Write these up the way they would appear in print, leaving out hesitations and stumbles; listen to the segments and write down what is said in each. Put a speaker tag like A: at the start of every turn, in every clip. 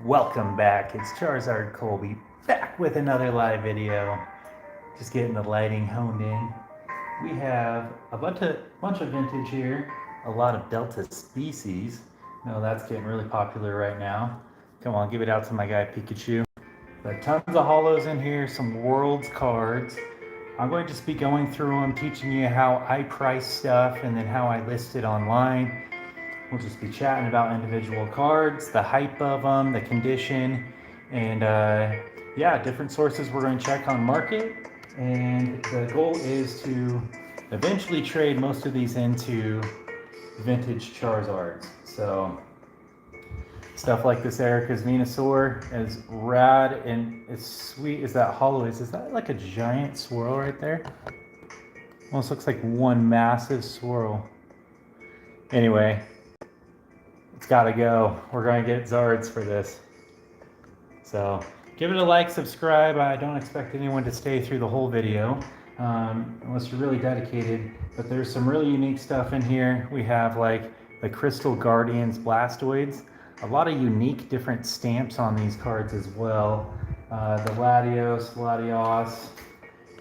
A: Welcome back. It's Charizard Colby back with another live video. Just getting the lighting honed in. We have a bunch of vintage here. A lot of Delta Species. No, that's getting really popular right now. Come on, give it out to my guy Pikachu. But tons of holos in here, some Worlds cards. I'm going to just be going through them, teaching you how I price stuff and then how I list it online. We'll just be chatting about individual cards, the hype of them, the condition, and yeah, different sources we're going to check on market. And the goal is to eventually trade most of these into vintage Charizards. So stuff like this Erica's Venusaur, as rad and as sweet as that holo is that like a giant swirl right there? Almost looks like one massive swirl. Anyway, it's gotta go. We're gonna get Zards for this. So give it a like, subscribe. I don't expect anyone to stay through the whole video unless you're really dedicated, but there's some really unique stuff in here. We have like the Crystal Guardians Blastoids, a lot of unique different stamps on these cards as well. The Latios,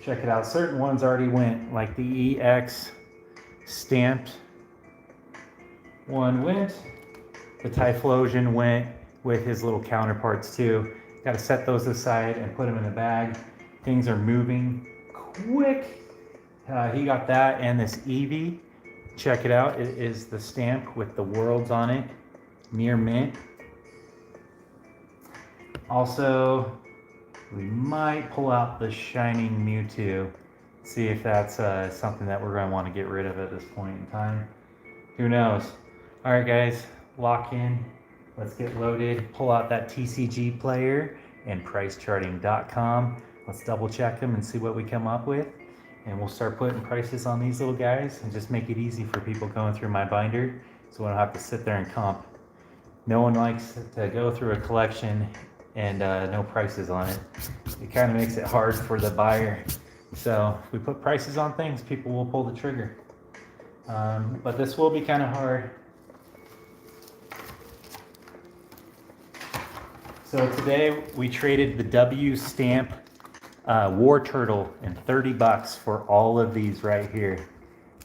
A: check it out. Certain ones already went, like the EX stamped one went. The Typhlosion went with his little counterparts too. Got to set those aside and put them in the bag. Things are moving quick. He got that and this Eevee. Check it out. It is the stamp with the worlds on it. Near mint. Also, we might pull out the Shining Mewtwo. See if that's something that we're going to want to get rid of at this point in time. Who knows? All right, guys. Lock in. Let's get loaded. Pull out that TCG player and pricecharting.com. Let's double check them and see what we come up with. And we'll start putting prices on these little guys and just make it easy for people going through my binder so we don't have to sit there and comp. No one likes to go through a collection and no prices on it. It kind of makes it hard for the buyer. So if we put prices on things, people will pull the trigger. But this will be kind of hard. So today we traded the W stamp War Turtle and $30 for all of these right here.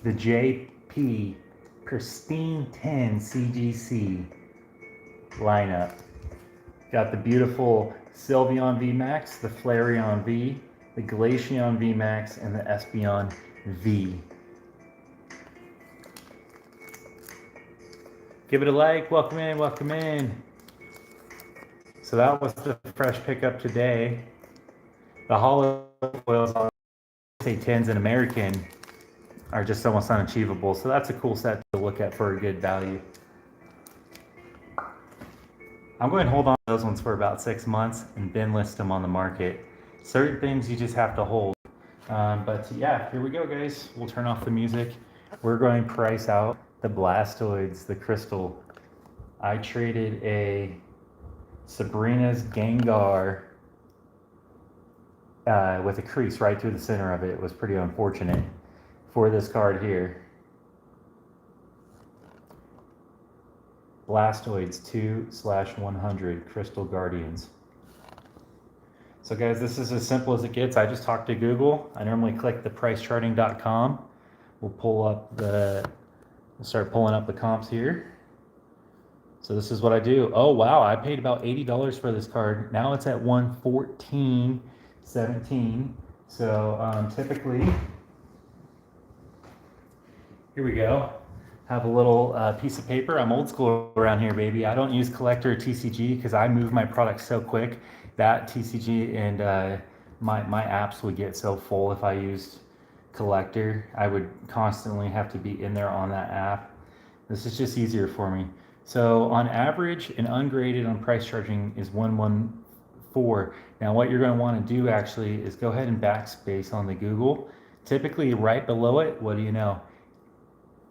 A: The JP Pristine 10 CGC lineup. Got the beautiful Sylveon VMAX, the Flareon V, the Glaceon VMAX, and the Espeon V. Give it a like. Welcome in, welcome in. So that was the fresh pickup today. The holo foils on say 10s and American are just almost unachievable. So that's a cool set to look at for a good value. I'm going to hold on to those ones for about 6 months and then list them on the market. Certain things you just have to hold. But yeah, here we go, guys. We'll turn off the music. We're going to price out the Blastoids, the Crystal. I traded a Sabrina's Gengar with a crease right through the center of it. It was pretty unfortunate for this card here. Blastoids 2/100 Crystal Guardians. So guys, this is as simple as it gets. I just talked to Google. I normally click the pricecharting.com. We'll start pulling up the comps here. So this is what I do. Oh wow, I paid about $80 for this card. Now it's at 114.17. So typically, here we go. Have a little piece of paper. I'm old school around here, baby. I don't use collector TCG because I move my products so quick. That TCG and my apps would get so full if I used collector. I would constantly have to be in there on that app. This is just easier for me. So on average and ungraded on price charging is 114. Now what you're going to want to do actually is go ahead and backspace on the Google. Typically right below it, what do you know?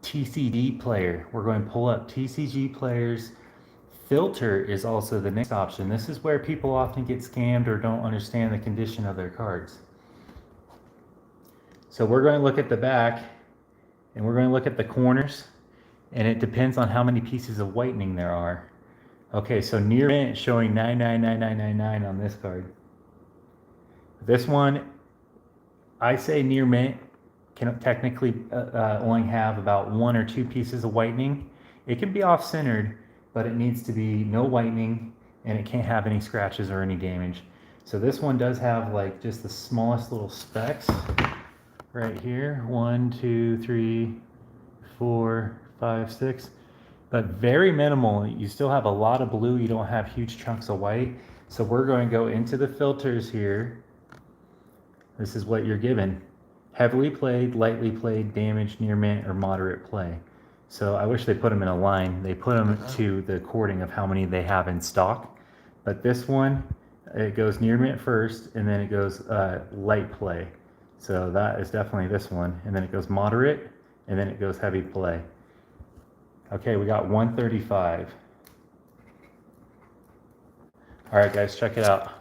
A: TCG player. We're going to pull up TCG players. Filter is also the next option. This is where people often get scammed or don't understand the condition of their cards. So we're going to look at the back and we're going to look at the corners, and it depends on how many pieces of whitening there are. Okay, so near mint showing 999999 on this card. This one, I say near mint can technically only have about 1 or 2 pieces of whitening. It can be off-centered, but it needs to be no whitening, and it can't have any scratches or any damage. So this one does have like just the smallest little specks right here. 1, 2, 3, 4, 5, 6. But very minimal. You still have a lot of blue. You don't have huge chunks of white. So we're going to go into the filters here. This is what you're given. Heavily played, lightly played, damaged, near mint, or moderate play. So I wish they put them in a line. They put them to the according of how many they have in stock. But this one, it goes near mint first, and then it goes light play. So that is definitely this one. And then it goes moderate, and then it goes heavy play. Okay, we got 135. All right, guys, check it out.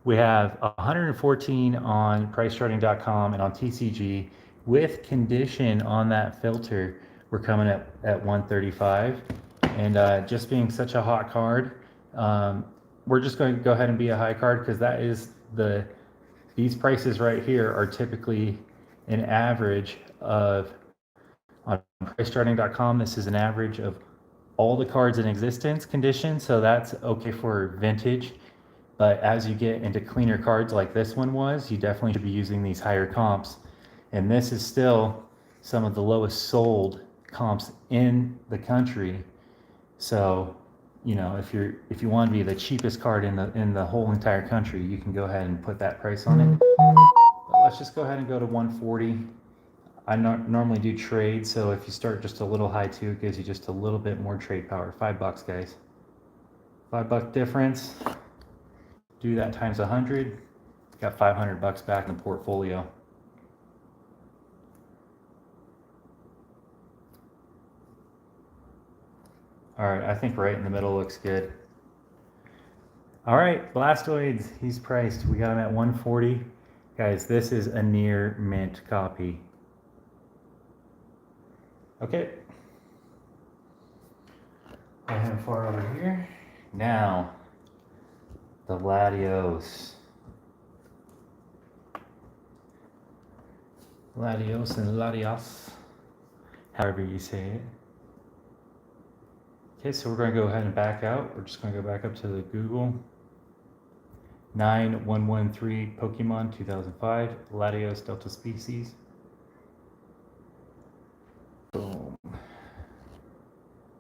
A: We have 114 on pricecharting.com and on TCG. With condition on that filter, we're coming at 135. And just being such a hot card, we're just going to go ahead and be a high card because that is these prices right here are typically an average of, on pricecharting.com, this is an average of all the cards in existence condition, so that's okay for vintage. But as you get into cleaner cards like this one was, you definitely should be using these higher comps. And this is still some of the lowest sold comps in the country. So, you know, if you want to be the cheapest card in the whole entire country, you can go ahead and put that price on it. But let's just go ahead and go to 140. I normally do trade, so if you start just a little high too, it gives you just a little bit more trade power. $5, guys. $5 difference. Do that times 100. Got $500 back in the portfolio. All right, I think right in the middle looks good. All right, Blastoids, he's priced. We got him at 140. Guys, this is a near mint copy. Okay. I have him far over here. Now, the Latios. Latios and Latios, however you say it. Okay, so we're going to go ahead and back out. We're just going to go back up to the Google. 9113 Pokemon 2005, Latios Delta Species. Boom.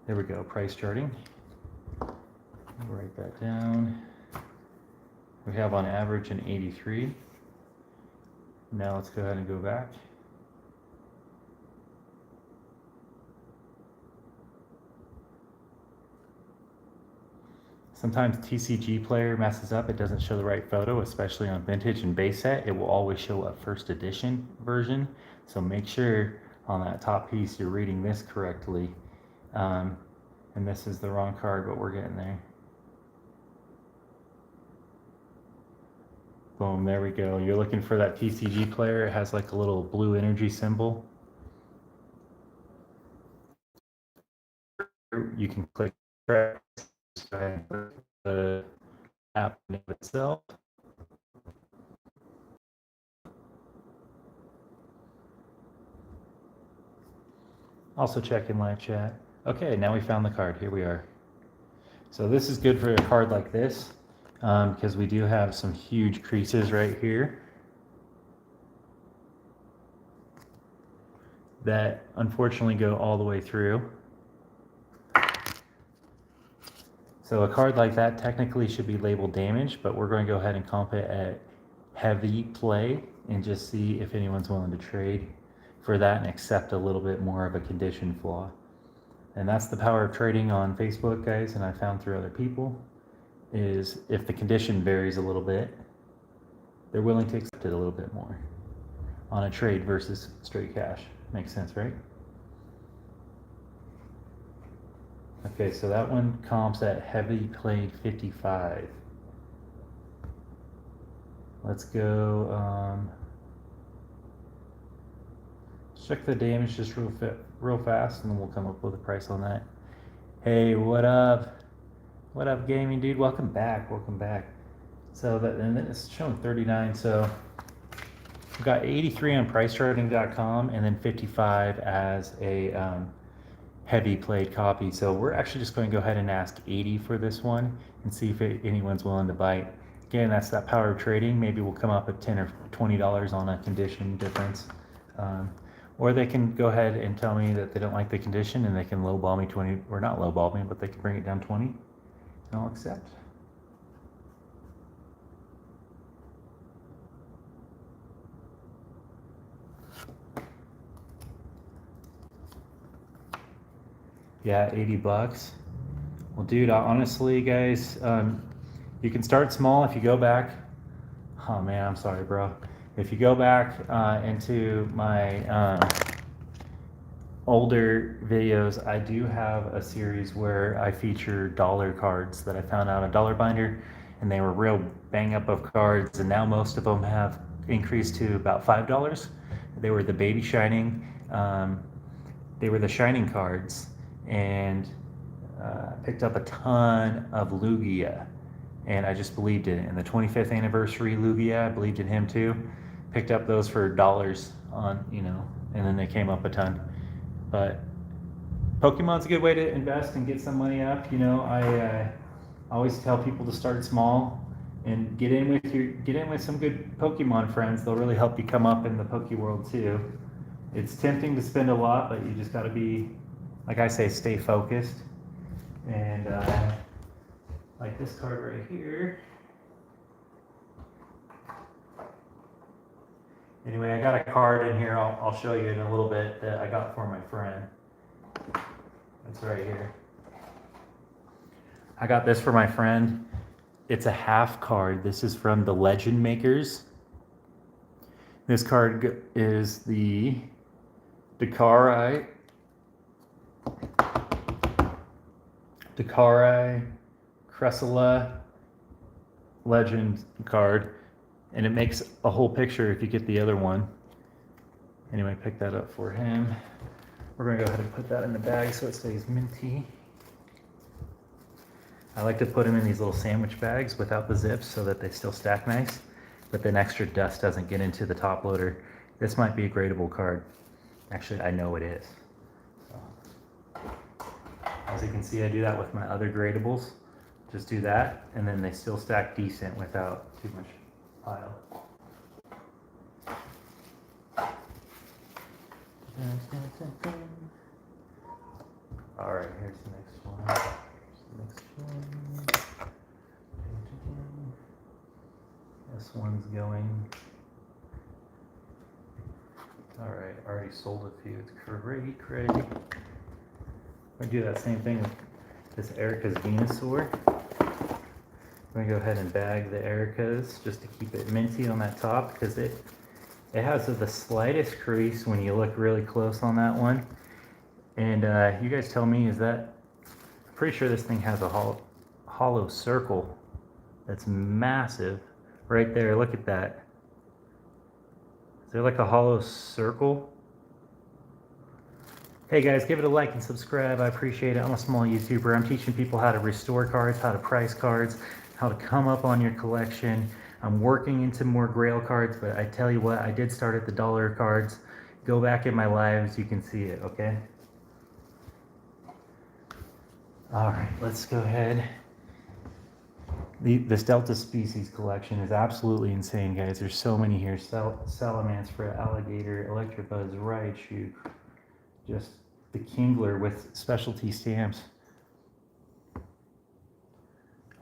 A: There we go, price charting. Write that down. We have on average an 83. Now let's go ahead and go back. Sometimes TCG Player messes up. It doesn't show the right photo, especially on vintage and base set. It will always show a first edition version. So make sure on that top piece you're reading this correctly. And this is the wrong card, but we're getting there. Boom, there we go. You're looking for that TCG Player. It has like a little blue energy symbol. You can click the app name itself. Also check in live chat. Okay, now we found the card. Here we are. So this is good for a card like this because we do have some huge creases right here that unfortunately go all the way through. So a card like that technically should be labeled damaged, but we're going to go ahead and comp it at heavy play and just see if anyone's willing to trade for that and accept a little bit more of a condition flaw. And that's the power of trading on Facebook, guys, and I found through other people, is if the condition varies a little bit, they're willing to accept it a little bit more on a trade versus straight cash. Makes sense, right? Okay, so that one comps at heavy played 55. Let's go, check the damage just real fast and then we'll come up with a price on that. Hey, what up? What up, gaming dude? Welcome back. Welcome back. So that, and then it's showing 39. So we've got 83 on PriceCharting.com and then 55 as a heavy played copy. So we're actually just going to go ahead and ask 80 for this one and see if anyone's willing to bite. Again, that's that power of trading. Maybe we'll come up at $10 or $20 on a condition difference. Or they can go ahead and tell me that they don't like the condition and they can lowball me 20, or not lowball me, but they can bring it down 20 and I'll accept. Yeah, 80 bucks. Well, dude, honestly, guys, you can start small if you go back. Oh man, I'm sorry, bro. If you go back into my older videos, I do have a series where I feature dollar cards that I found out a dollar binder, and they were real bang up of cards, and now most of them have increased to about $5. They were the baby shining, they were the shining cards, and picked up a ton of Lugia, and I just believed in it. And the 25th anniversary Lugia, I believed in him too. Picked up those for dollars on, you know, and then they came up a ton. But Pokemon's a good way to invest and get some money up. You know, I always tell people to start small and get in with some good Pokemon friends. They'll really help you come up in the Poke world too. It's tempting to spend a lot, but you just got to be, like I say, stay focused. And like this card right here. Anyway, I got a card in here. I'll show you in a little bit that I got for my friend. It's right here. I got this for my friend. It's a half card. This is from the Legend Makers. This card is the Dakari Cressula Legend card. And it makes a whole picture if you get the other one. Anyway, pick that up for him. We're going to go ahead and put that in the bag so it stays minty. I like to put them in these little sandwich bags without the zips so that they still stack nice, but then extra dust doesn't get into the top loader. This might be a gradable card. Actually, I know it is. So, as you can see, I do that with my other gradables. Just do that, and then they still stack decent without too much pile. All right, here's the next one. This one's going. All right, already sold a few. It's great. We do that same thing with this Erica's Venusaur. I'm going to go ahead and bag the Ericas just to keep it minty on that top, because it has the slightest crease when you look really close on that one. And you guys tell me, is that, I'm pretty sure this thing has a hollow circle that's massive right there. Look at that. Is there like a hollow circle? Hey guys, give it a like and subscribe. I appreciate it. I'm a small YouTuber. I'm teaching people how to restore cards, how to price cards, how to come up on your collection. I'm working into more Grail cards, but I tell you what, I did start at the dollar cards. Go back in my lives, you can see it, okay? All right, let's go ahead. This Delta Species collection is absolutely insane, guys. There's so many here. Salamence, Alligator, Electabuzz, Raichu, just the Kingler with specialty stamps.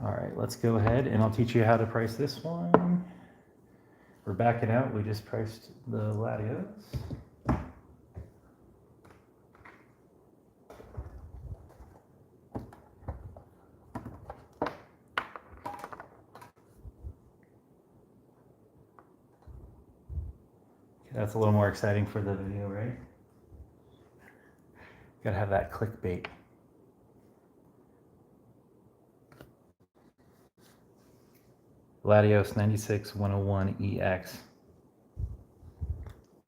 A: All right, let's go ahead and I'll teach you how to price this one. We're backing out. We just priced the Latios. That's a little more exciting for the video, right? Gotta have that clickbait. Latios 96 101 EX.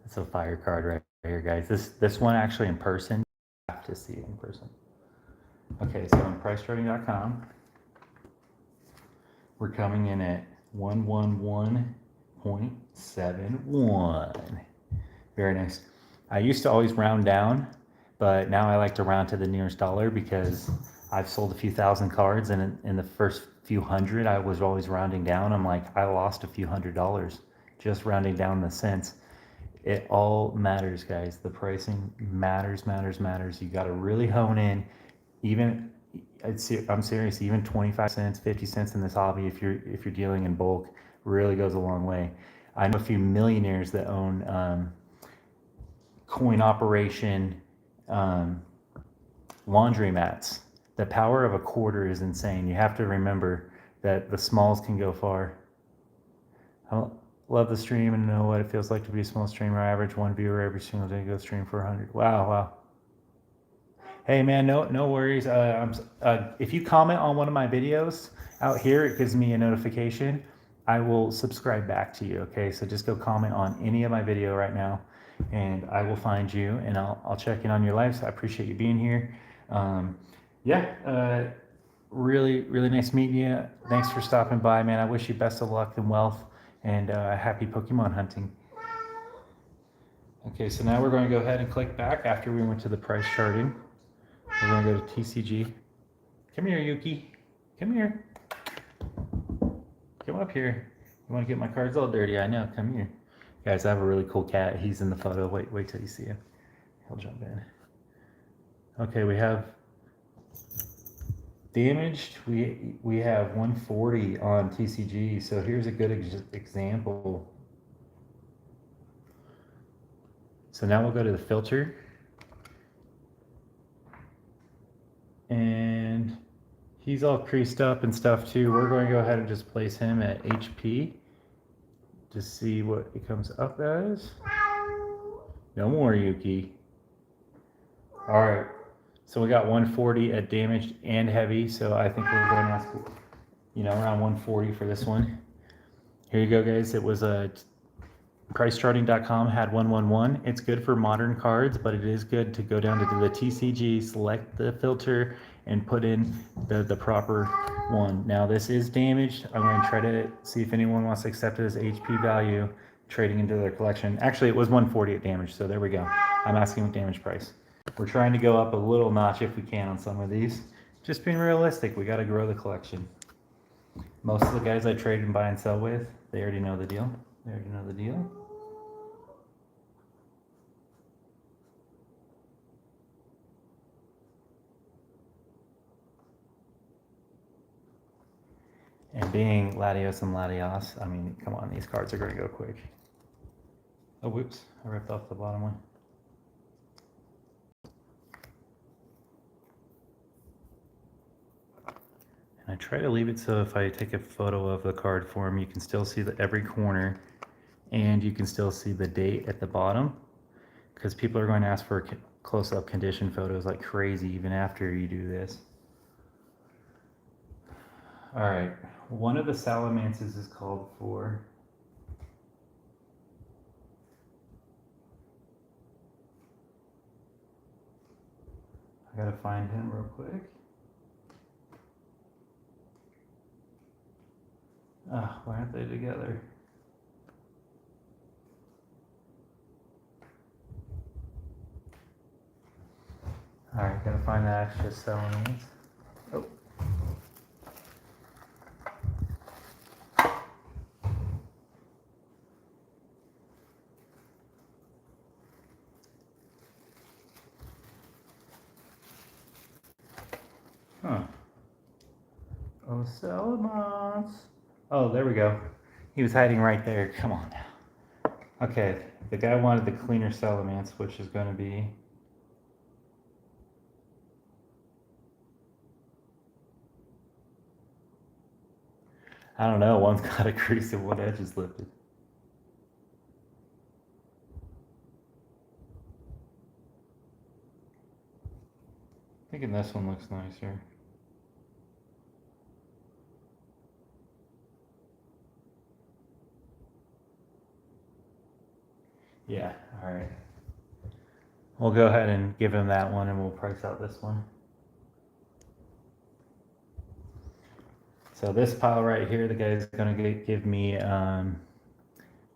A: It's a fire card right here, guys. This one actually in person, you have to see it in person. Okay, so on PriceCharting.com, We're coming in at 111.71. Very nice. I used to always round down, but now I like to round to the nearest dollar because I've sold a few thousand cards, and in the first few hundred, I was always rounding down. I'm like, I lost a few $100 just rounding down the cents. It all matters, guys. The pricing matters. You got to really hone in. Even I'm serious. Even 25 cents, 50 cents in this hobby, if you're dealing in bulk, really goes a long way. I know a few millionaires that own coin operation laundromats. The power of a quarter is insane. You have to remember that the smalls can go far. I love the stream and know what it feels like to be a small streamer. I average one viewer every single day. Go stream for 100. Wow. Hey man, no worries. If you comment on one of my videos out here, it gives me a notification. I will subscribe back to you. Okay, so just go comment on any of my video right now, and I will find you, and I'll check in on your life. So I appreciate you being here. Really nice meeting you. Thanks for stopping by, man. I wish you best of luck and wealth, and happy Pokemon hunting. Okay, so now we're going to go ahead and click back after we went to the price charting. We're going to go to TCG. Come here, Yuki. Come here. Come up here. You want to get my cards all dirty? I know. Come here. Guys, I have a really cool cat. He's in the photo. Wait till you see him. He'll jump in. Okay, we have damaged. We have 140 on TCG. So here's a good example. So now we'll go to the filter. And he's all creased up and stuff too. We're going to go ahead and just place him at HP to see what it comes up as. No more, Yuki. All right. So we got 140 at damaged and heavy. So I think we're going to ask, around 140 for this one. Here you go, guys. It was a pricecharting.com had 111. It's good for modern cards, but it is good to go down to the TCG, select the filter, and put in the proper one. Now this is damaged. I'm going to try to see if anyone wants to accept it as HP value, trading into their collection. Actually, it was 140 at damage, so there we go. I'm asking what damage price. We're trying to go up a little notch if we can on some of these. Just being realistic, we got to grow the collection. Most of the guys I trade and buy and sell with, they already know the deal. And being Latios and Latios, I mean, come on, these cards are going to go quick. Oh, whoops, I ripped off the bottom one. And I try to leave it so if I take a photo of the card form, you can still see every corner, and you can still see the date at the bottom, because people are going to ask for close-up condition photos like crazy even after you do this. All right, one of the Salamances is called for. I gotta find him real quick. Why aren't they together? All right, gotta find the extra Salamence. Oh. Huh. Oh, Salamence. Oh, there we go. He was hiding right there. Come on now. Okay, the guy wanted the cleaner Salamence, which is going to be... I don't know, one's got a crease and one edge is lifted. I'm thinking this one looks nicer. Yeah, all right. We'll go ahead and give him that one and we'll price out this one. So this pile right here, the guy's gonna give me,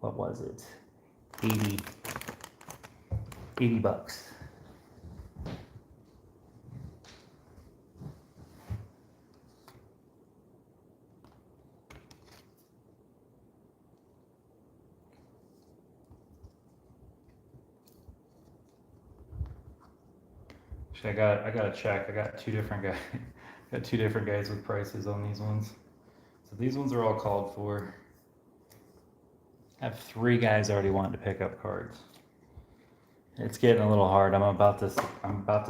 A: what was it? 80 bucks. I got to check. I got two different guys. Got two different guys with prices on these ones. So these ones are all called for. I have 3 guys already wanting to pick up cards. It's getting a little hard. I'm about to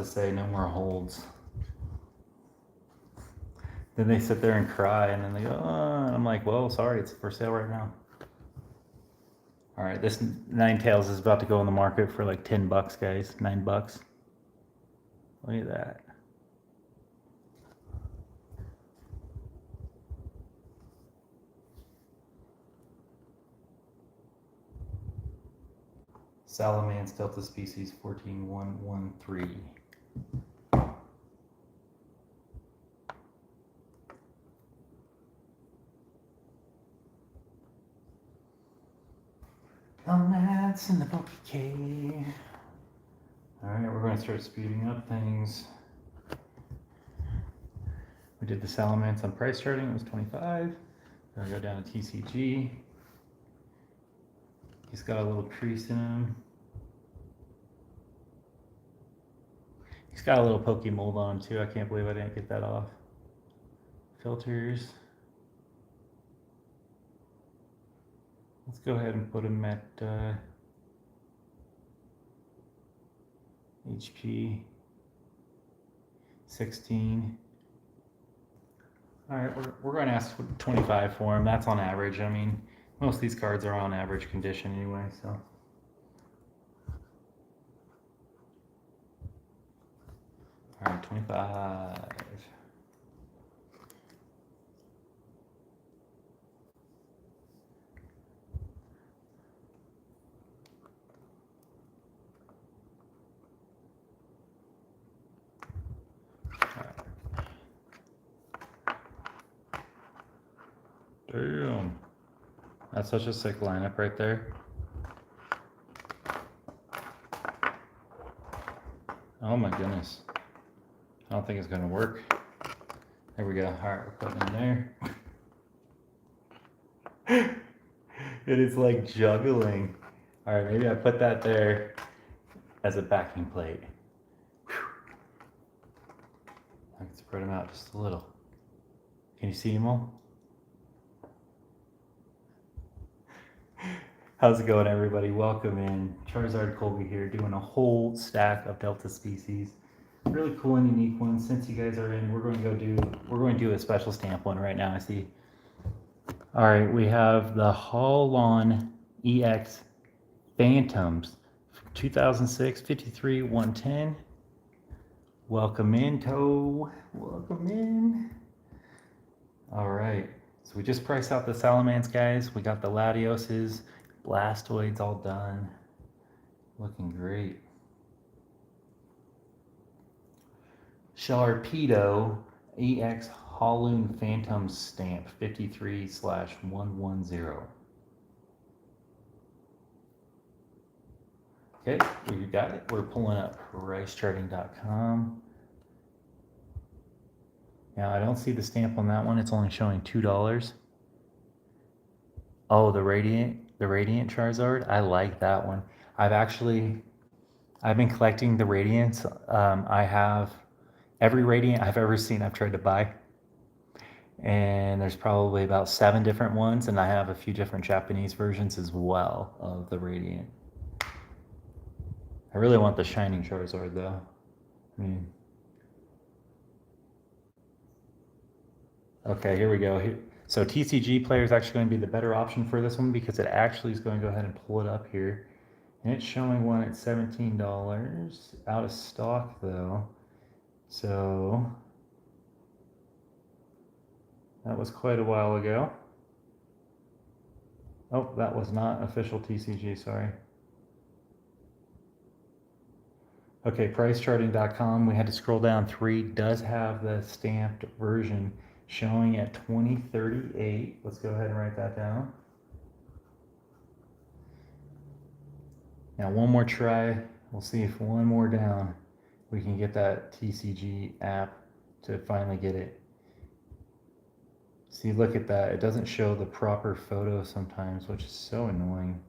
A: say no more holds. Then they sit there and cry, and then they go, oh, and I'm like, well, sorry, it's for sale right now. All right, this Ninetales is about to go on the market for like 10 bucks, guys. 9 bucks. Look at that. Salamence Delta Species 14113. That's in the Poké. Alright, we're going to start speeding up things. We did the Salamence on price charting, it was 25. We're going to go down to TCG. He's got a little crease in him. He's got a little Poké mold on him too. I can't believe I didn't get that off. Filters. Let's go ahead and put him at HP 16. All right, we're going to ask 25 for him. That's on average. I mean, most of these cards are on average condition anyway, so. All right, 25. Damn. That's such a sick lineup right there. Oh my goodness. I don't think it's gonna work. There we go. All right, we're putting it in there. It is like juggling. All right, maybe I put that there as a backing plate. Whew. I can spread them out just a little. Can you see them all? How's it going, everybody? Welcome in. Charizard Colby here, doing a whole stack of Delta Species. Really cool and unique ones. Since you guys are in, we're going to do a special stamp one right now. I see. All right, we have the Holon EX Phantoms, 2006, 53, 110. Welcome in, Toe. Welcome in. All right, so we just priced out the Salamence, guys. We got the Latioses, Blastoids all done. Looking great. Sharpedo EX Holoon Phantom Stamp 53/110. Okay, we got it. We're pulling up pricecharting.com. Now I don't see the stamp on that one. It's only showing $2. Oh, the Radiant Charizard. I like that one. I've been collecting the Radiants. I have every Radiant I've ever seen. I've tried to buy, and there's probably about 7 different ones, and I have a few different Japanese versions as well of the Radiant. I really want the Shining Charizard though. I mean, okay, here we go. So TCG player is actually going to be the better option for this one because it actually is going to go ahead and pull it up here. And it's showing one at $17. Out of stock though. So that was quite a while ago. Oh, that was not official TCG, sorry. Okay, pricecharting.com. We had to scroll down. 3 does have the stamped version showing at 2038. Let's go ahead and write that down. Now one more try. We'll see if one more down we can get that TCG app to finally get it. See, look at that. It doesn't show the proper photo sometimes, which is so annoying.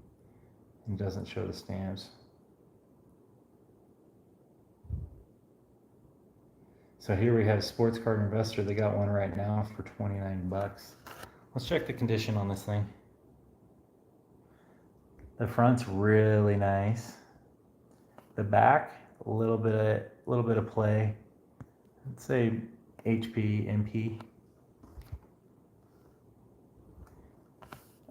A: It doesn't show the stamps. So here we have Sports Card Investor. They got one right now for 29 bucks. Let's check the condition on this thing. The front's really nice. The back, a little bit of play. Let's say HP, MP.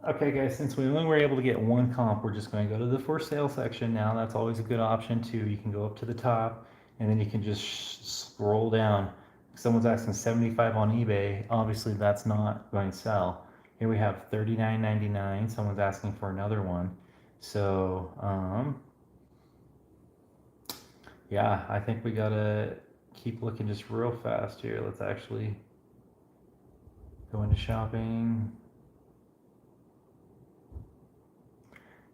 A: Okay guys, since we only were able to get one comp, we're just going to go to the for sale section now. That's always a good option too. You can go up to the top and then you can just scroll down. If someone's asking 75 on eBay, obviously that's not going to sell. Here we have $39.99. Someone's asking for another one. So, yeah, I think we gotta keep looking just real fast here. Let's actually go into shopping.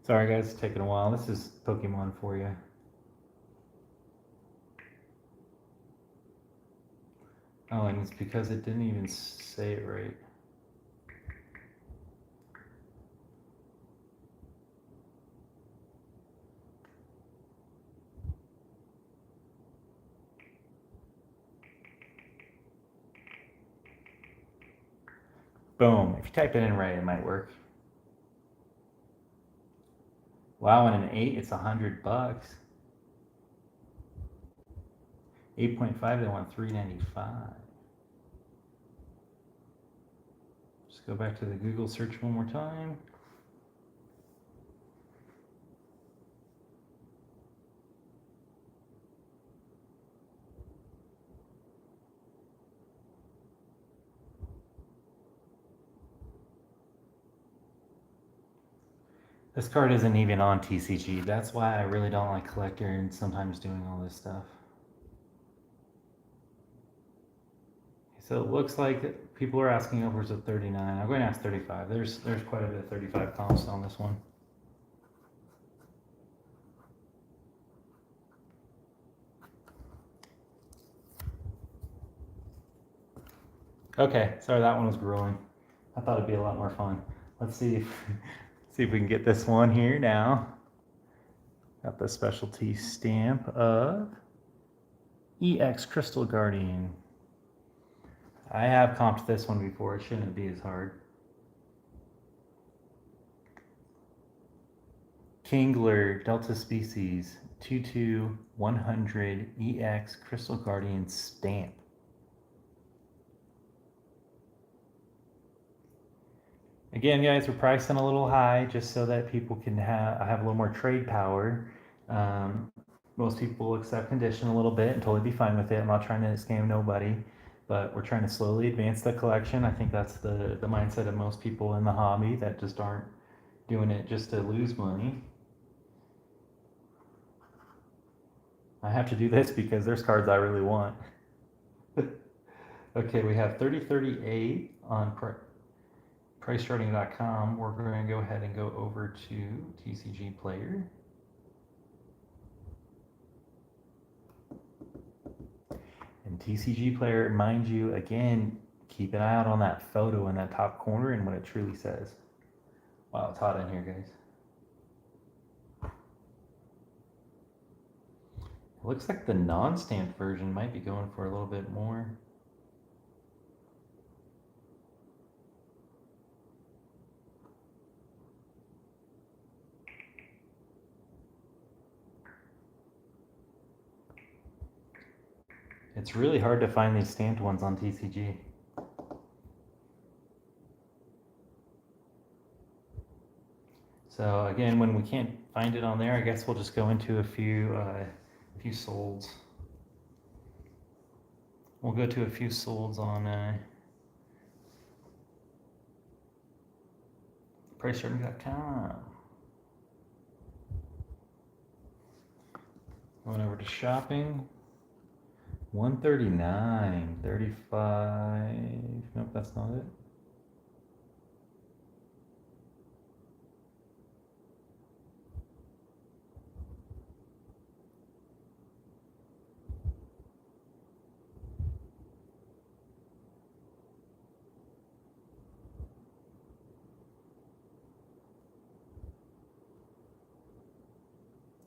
A: Sorry guys, it's taking a while. This is Pokemon for you. Oh, and it's because it didn't even say it right. Boom. If you type it in right, it might work. Wow, and an 8, it's 100 bucks. 8.5, they want $3.95. Just go back to the Google search one more time. This card isn't even on TCG. That's why I really don't like Collector and sometimes doing all this stuff. So it looks like people are asking upwards of 39. I'm going to ask 35. There's quite a bit of 35 comps on this one. Okay, sorry that one was grueling. I thought it'd be a lot more fun. Let's see if we can get this one here now. Got the specialty stamp of EX Crystal Guardian. I have comped this one before. It shouldn't be as hard. Kingler Delta Species 22100 EX Crystal Guardian stamp. Again, guys, we're pricing a little high just so that people can have a little more trade power. Most people accept condition a little bit and totally be fine with it. I'm not trying to scam nobody, but we're trying to slowly advance the collection. I think that's the mindset of most people in the hobby that just aren't doing it just to lose money. I have to do this because there's cards I really want. Okay, we have 3038 on PriceCharting.com. We're going to go ahead and go over to TCG Player. And TCG Player, mind you, again, keep an eye out on that photo in that top corner and what it truly says. Wow, it's hot in here, guys. It looks like the non-stamped version might be going for a little bit more. It's really hard to find these stamped ones on TCG. So again, when we can't find it on there, I guess we'll just go into a few solds. We'll go to a few solds on PriceCharting.com. Going over to shopping. 139, 35. Nope, that's not it.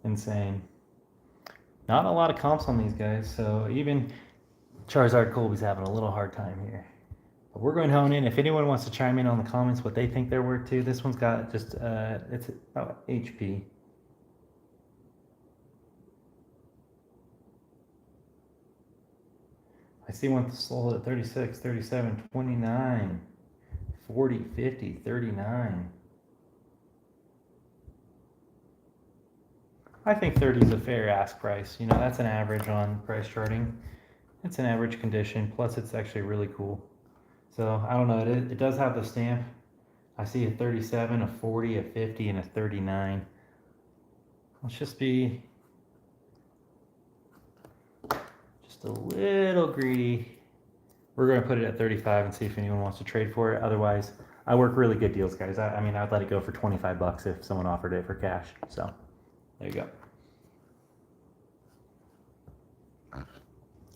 A: Insane. Not a lot of comps on these guys, so even Charizard Colby's having a little hard time here. But we're going to hone in. If anyone wants to chime in on the comments what they think they're worth too, this one's got just it's HP. I see one sold at 36, 37, 29, 40, 50, 39. I think 30 is a fair ask price. You know, that's an average on price charting. It's an average condition, plus it's actually really cool. So I don't know, it does have the stamp. I see a 37, a 40, a 50, and a 39. Let's just be just a little greedy. We're going to put it at 35 and see if anyone wants to trade for it. Otherwise, I work really good deals, guys. I mean, I'd let it go for 25 bucks if someone offered it for cash. So there you go.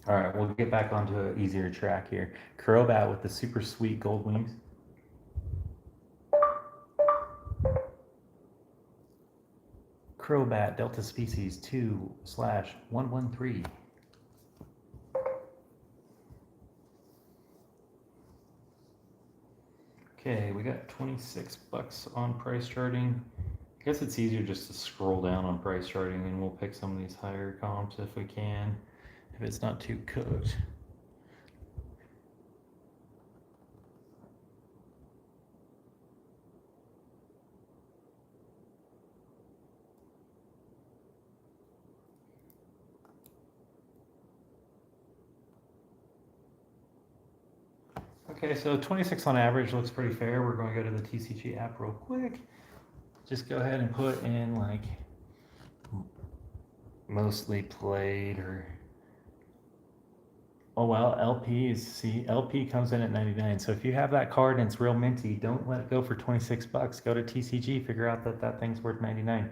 A: All right, we'll get back onto an easier track here. Crobat with the super sweet gold wings. Crobat Delta Species 2/113. Okay, we got 26 bucks on price charting. I guess it's easier just to scroll down on price charting and we'll pick some of these higher comps if we can, if it's not too cooked. Okay, so 26 on average looks pretty fair. We're going to go to the TCG app real quick. Just go ahead and put in like mostly played or oh well, LP LP comes in at 99. So if you have that card and it's real minty, don't let it go for 26 bucks. Go to TCG, figure out that thing's worth 99.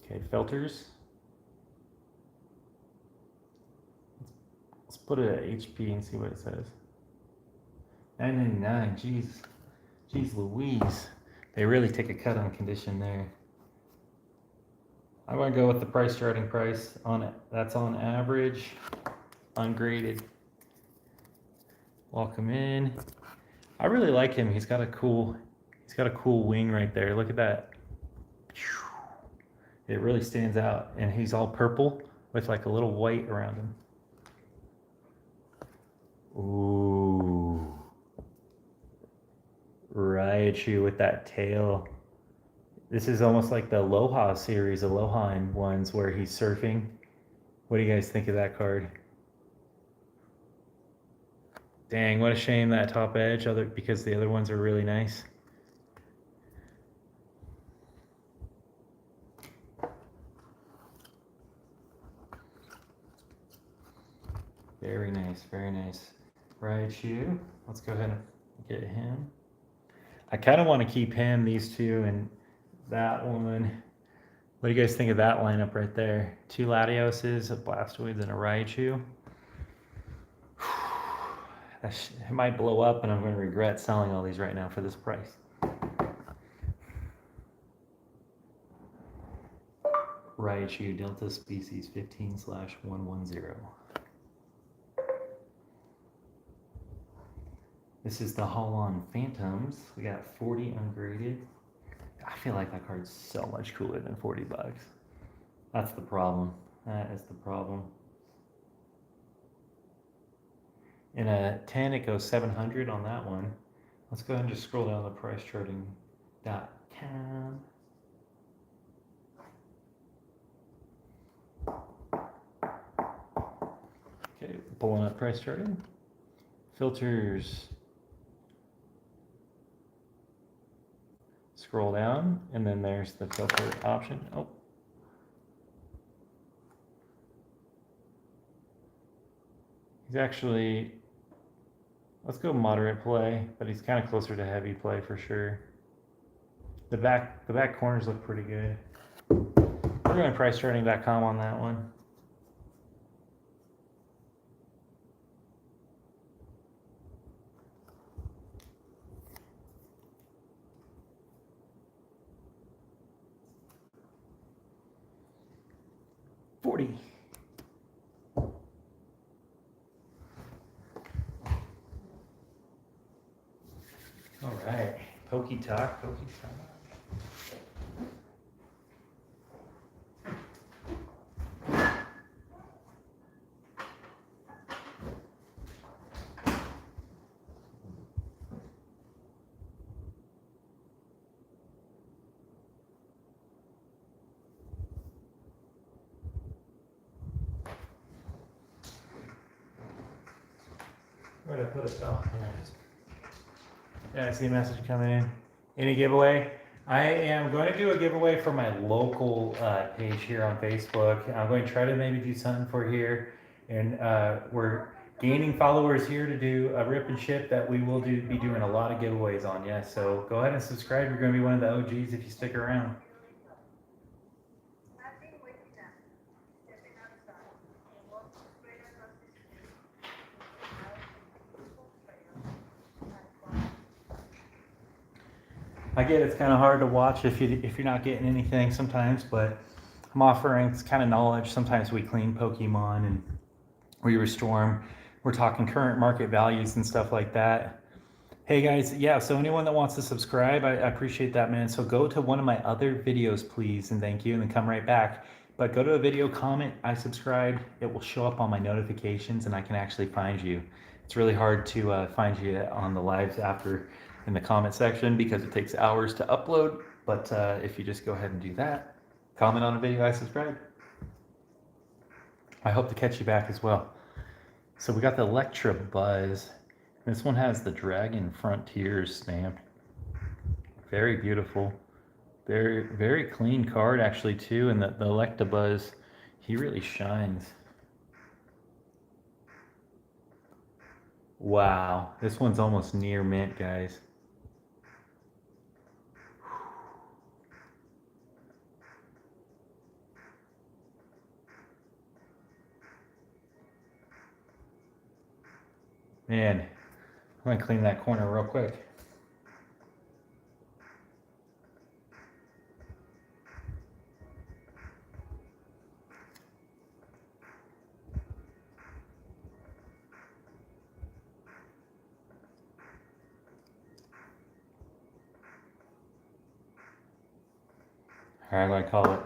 A: Okay, filters. Let's put it at HP and see what it says. 999, jeez Louise. They really take a cut on condition there. I'm going to go with the price charting price on it. That's on average, ungraded. Welcome in. I really like him. He's got a cool wing right there. Look at that. It really stands out, and he's all purple with like a little white around him. Ooh. Raichu with that tail. This is almost like the Aloha series, Aloha ones where he's surfing. What do you guys think of that card? Dang, what a shame that top edge, because the other ones are really nice. Very nice, very nice. Raichu, let's go ahead and get him. I kind of want to keep him, these two, and that one. What do you guys think of that lineup right there? 2 Latioses, a Blastoise, and a Raichu. It might blow up, and I'm going to regret selling all these right now for this price. Raichu Delta Species 15/110. This is the Haul-On Phantoms. We got 40 ungraded. I feel like that card's so much cooler than 40 bucks. That's the problem. That is the problem. In a 10, it goes 700 on that one. Let's go ahead and just scroll down to pricecharting.com. Okay, pulling up price charting. Filters. Scroll down, and then there's the filter option. Oh, He's actually, let's go moderate play, but he's kind of closer to heavy play for sure. The back corners look pretty good. We're going pricecharting.com on that one. $40. All right, Pokey Talk. Where did I put it? Oh, there it is. Yeah, I see a message coming in. Any giveaway? I am going to do a giveaway for my local page here on Facebook. I'm going to try to maybe do something for here. And we're gaining followers here to do a rip and ship that we will be doing a lot of giveaways on. Yeah, so go ahead and subscribe. You're going to be one of the OGs if you stick around. I get it's kind of hard to watch if you're not getting anything sometimes, but I'm offering kind of knowledge. Sometimes we clean Pokemon and we restore them. We're talking current market values and stuff like that. Hey guys, yeah, so anyone that wants to subscribe, I appreciate that, man. So go to one of my other videos, please, and thank you, and then come right back. But go to a video, comment, I subscribe. It will show up on my notifications and I can actually find you. It's really hard to find you on the lives after in the comment section because it takes hours to upload. But if you just go ahead and do that, comment on a video, I subscribe. I hope to catch you back as well. So we got the Electabuzz. This one has the Dragon Frontiers stamp. Very beautiful. Very, very clean card actually too. And the Electabuzz, he really shines. Wow, this one's almost near mint, guys. Man, I'm gonna clean that corner real quick. All right, I call it.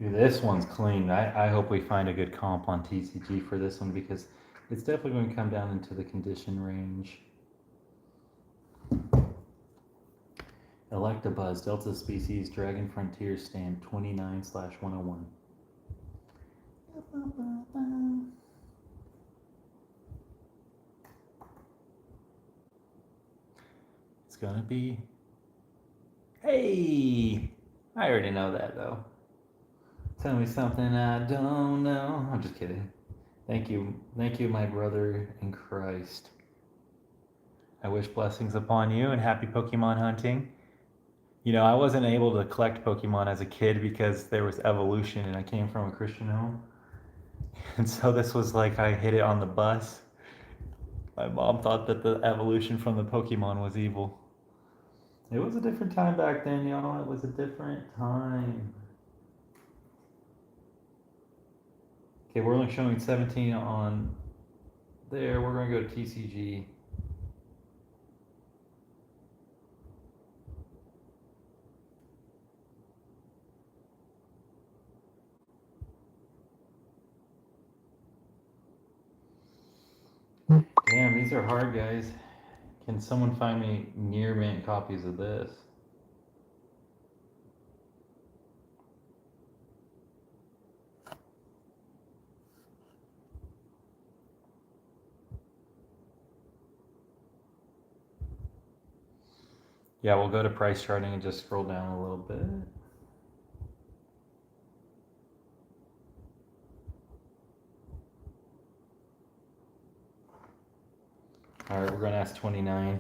A: Dude, this one's clean. I hope we find a good comp on TCG for this one because it's definitely going to come down into the condition range. Electabuzz, Delta Dpecies, Dragon Frontier stamp 29/101. It's going to be. Hey! I already know that though. Tell me something I don't know. I'm just kidding. Thank you, my brother in Christ. I wish blessings upon you and happy Pokemon hunting. You know, I wasn't able to collect Pokemon as a kid because there was evolution and I came from a Christian home. And so this was like I hit it on the bus. My mom thought that the evolution from the Pokemon was evil. It was a different time back then, y'all. It was a different time. Okay, we're only showing 17 on there. We're going to go to TCG. Damn, these are hard, guys. Can someone find me near mint copies of this? Yeah, we'll go to price charting and just scroll down a little bit. All right, we're going to ask 29.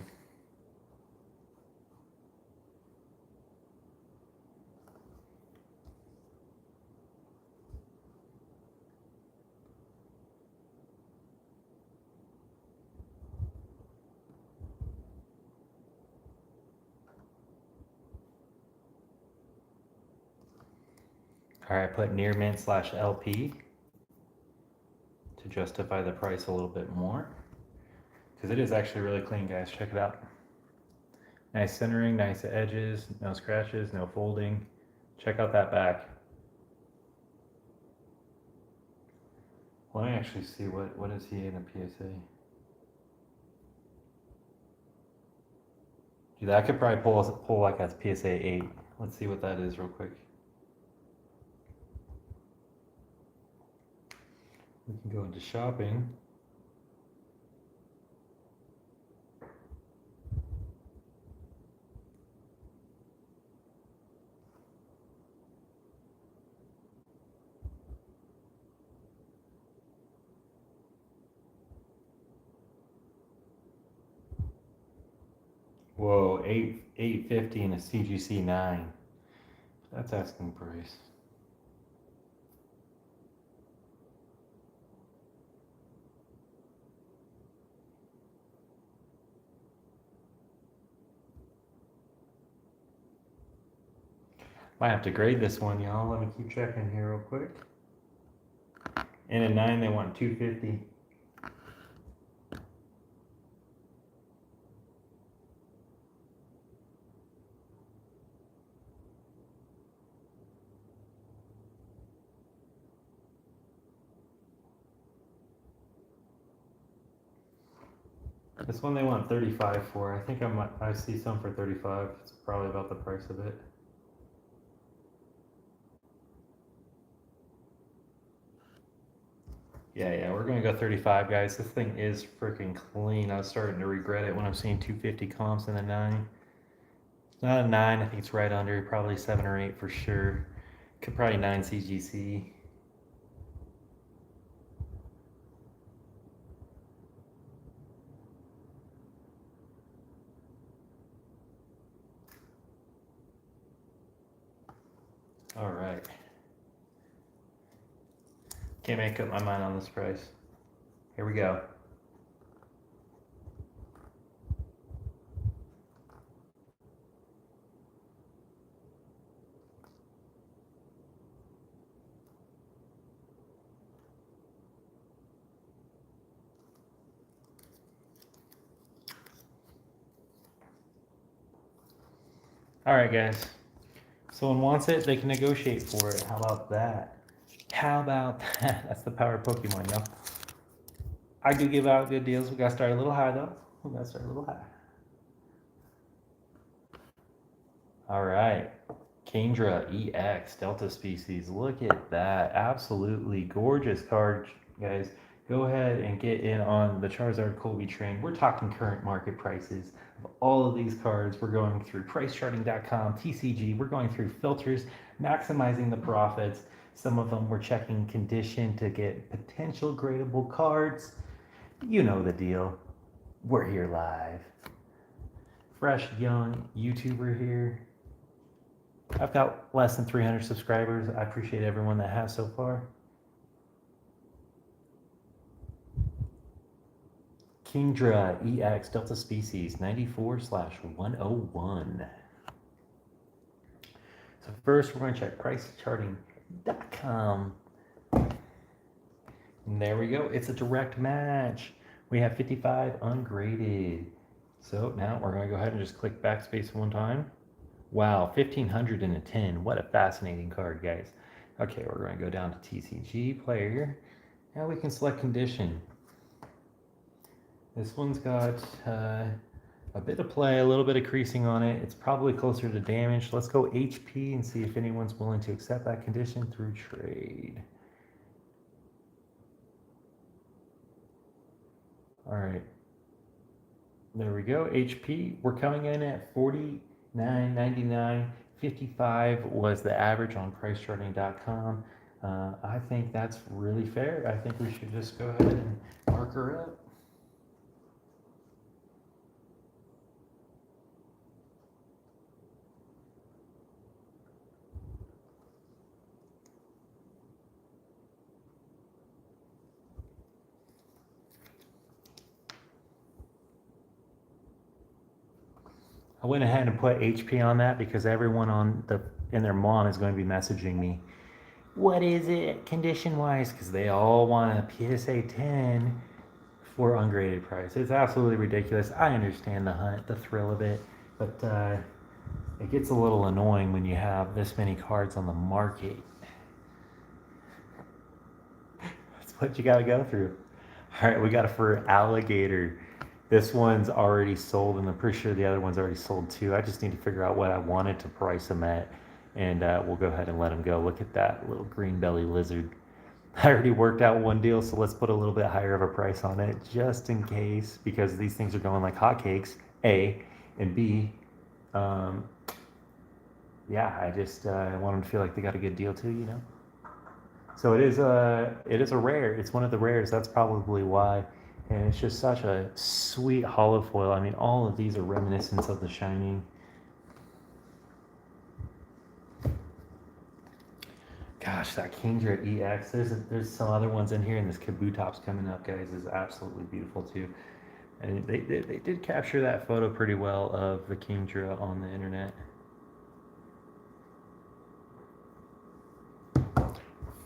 A: All right, put near mint / LP to justify the price a little bit more. Because it is actually really clean, guys. Check it out. Nice centering, nice edges, no scratches, no folding. Check out that back. Let me actually see what is he in a PSA. Dude, I could probably pull like a PSA 8. Let's see what that is real quick. We can go into shopping. Whoa, 850 in a CGC 9. That's asking price. Might have to grade this one, y'all. Let me keep checking here real quick. In a 9, they want 250. This one they want 35 for. I think I see some for 35. It's probably about the price of it. Yeah, we're gonna go 35, guys. This thing is freaking clean. I was starting to regret it when I'm seeing 250 comps in a 9. It's not a 9, I think it's right under, probably 7 or 8 for sure. Could probably 9 CGC. All right. Can't make up my mind on this price. Here we go. All right, guys. Someone wants it, they can negotiate for it. How about that? How about that? That's the power of Pokemon, yo. I do give out good deals. We got to start a little high, though. We got to start a little high. All right. Kingdra EX Delta Species. Look at that. Absolutely gorgeous card, guys. Go ahead and get in on the Charizard Colby train. We're talking current market prices of all of these cards. We're going through pricecharting.com, TCG. We're going through filters, maximizing the profits. Some of them we're checking condition to get potential gradable cards. You know the deal. We're here live. Fresh, young YouTuber here. I've got less than 300 subscribers. I appreciate everyone that has so far. Kingdra EX Delta Species 94/101. So first we're going to check pricecharting.com. And there we go. It's a direct match. We have 55 ungraded. So now we're going to go ahead and just click backspace one time. Wow, 1500 in a 10. What a fascinating card, guys. Okay, we're going to go down to TCG player. Now we can select condition. This one's got a bit of play, a little bit of creasing on it. It's probably closer to damage. Let's go HP and see if anyone's willing to accept that condition through trade. All right. There we go. HP, we're coming in at 49.99. 55 was the average on pricecharting.com. I think that's really fair. I think we should just go ahead and mark her up. I went ahead and put HP on that because everyone and their mom is going to be messaging me. What is it condition wise? Because they all want a PSA 10 for ungraded price. It's absolutely ridiculous. I understand the hunt, the thrill of it, but it gets a little annoying when you have this many cards on the market. That's what you got to go through. All right, we got a for alligator. This one's already sold, and I'm pretty sure the other one's already sold too. I just need to figure out what I wanted to price them at, and we'll go ahead and let them go. Look at that little green belly lizard. I already worked out one deal, so let's put a little bit higher of a price on it, just in case, because these things are going like hotcakes, A, and B, yeah, I just want them to feel like they got a good deal too, you know? So it is a rare. It's one of the rares. That's probably why. And it's just such a sweet hollow foil. I mean, all of these are reminiscent of the Shining. Gosh, that Kingdra EX. There's some other ones in here, and this Kabutop's coming up, guys, is absolutely beautiful too. And they did capture that photo pretty well of the Kingdra on the internet.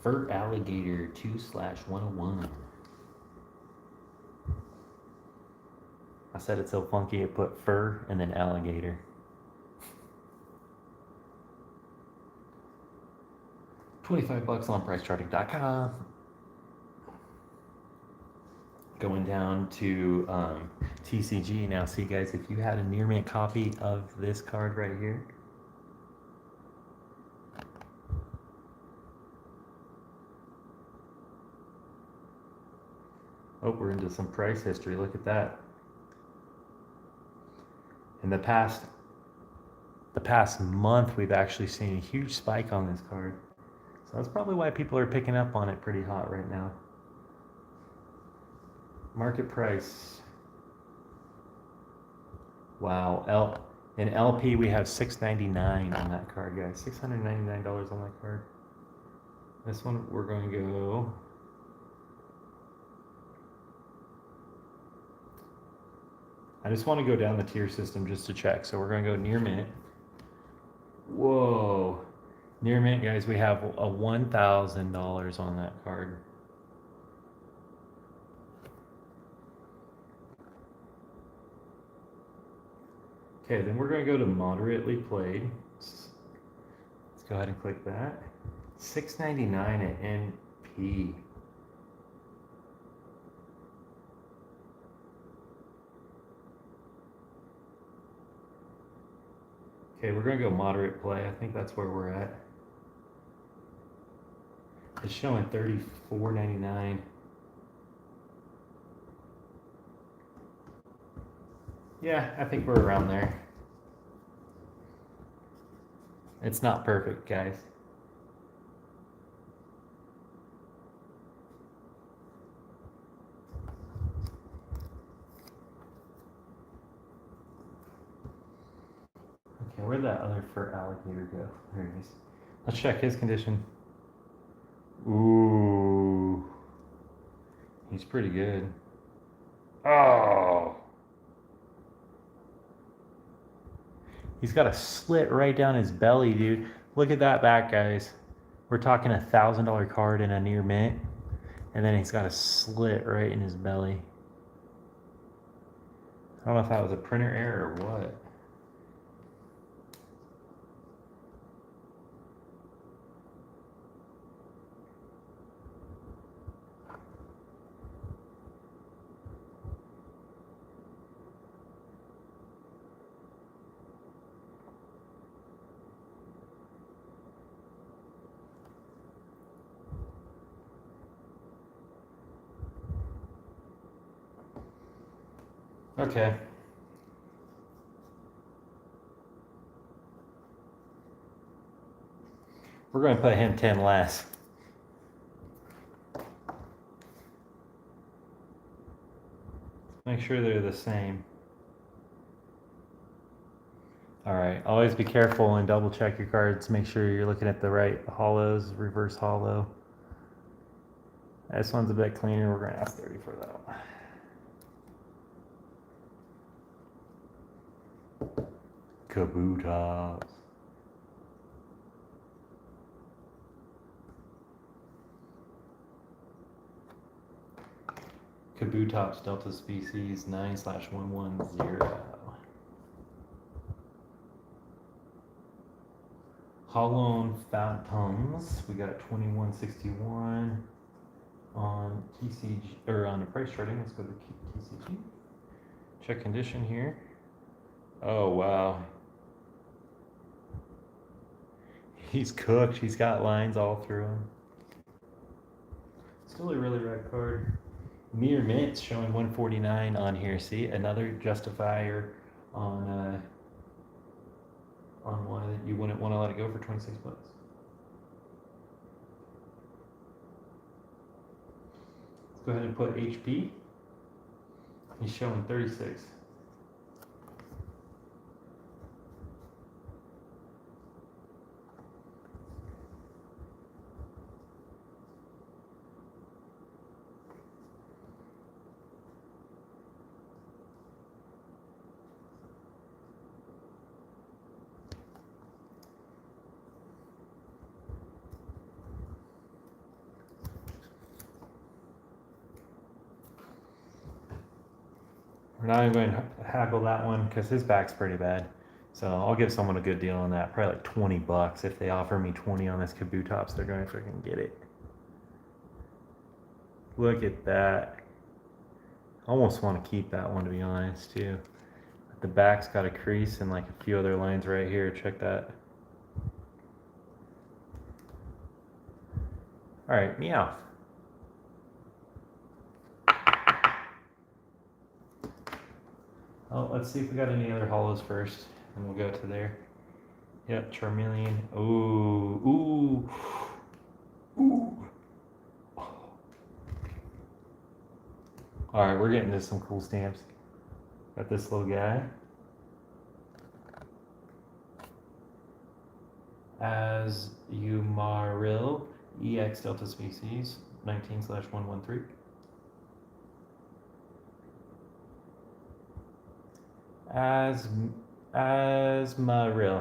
A: Fur Alligator 2/101. I said it's so funky, it put fur and then alligator. $25 on pricecharting.com. Going down to TCG now. See, guys, if you had a near mint copy of this card right here, oh, we're into some price history. Look at that. In the past month, we've actually seen a huge spike on this card. So that's probably why people are picking up on it pretty hot right now. Market price. Wow. In LP, we have $6.99 on that card, guys. $699 on that card. This one, we're going to go... I just want to go down the tier system just to check. So we're going to go near mint. Whoa. Near mint, guys, we have a $1,000 on that card. Okay, then we're going to go to moderately played. Let's go ahead and click that. $6.99 at NP. Okay, we're going to go moderate play. I think that's where we're at. It's showing $34.99. Yeah, I think we're around there. It's not perfect, guys. Okay, where'd that other fur alligator go? There he is. Let's check his condition. Ooh. He's pretty good. Oh. He's got a slit right down his belly, dude. Look at that back, guys. We're talking $1,000 card in a near mint. And then he's got a slit right in his belly. I don't know if that was a printer error or what. Okay. We're going to put him 10 less. Make sure they're the same. All right. Always be careful and double check your cards. Make sure you're looking at the right hollows, reverse hollow. This one's a bit cleaner. We're going to ask 30 for that one. Kabutops. Kabutops Delta Species 9/110. Hollow Phantoms. We got 2161 on TCG or on the price charting. Let's go to TCG. Check condition here. Oh wow. He's cooked. He's got lines all through him. Still a really rad card. Mere Mint's showing 149 on here. See, another justifier on one that you wouldn't want to let it go for 26 bucks. Let's go ahead and put HP. He's showing 36. We're not even going to haggle that one because his back's pretty bad. So I'll give someone a good deal on that. Probably like 20 bucks. If they offer me 20 on this Kabutops, they're going to freaking get it. Look at that. Almost want to keep that one, to be honest, too. The back's got a crease and like a few other lines right here. Check that. All right, meow. Oh, let's see if we got any other hollows first, and we'll go to there. Yep, Charmeleon. Ooh, ooh, ooh. All right, we're getting to some cool stamps. Got this little guy. Azumarill, EX Delta Species, 19/113. Asmuril.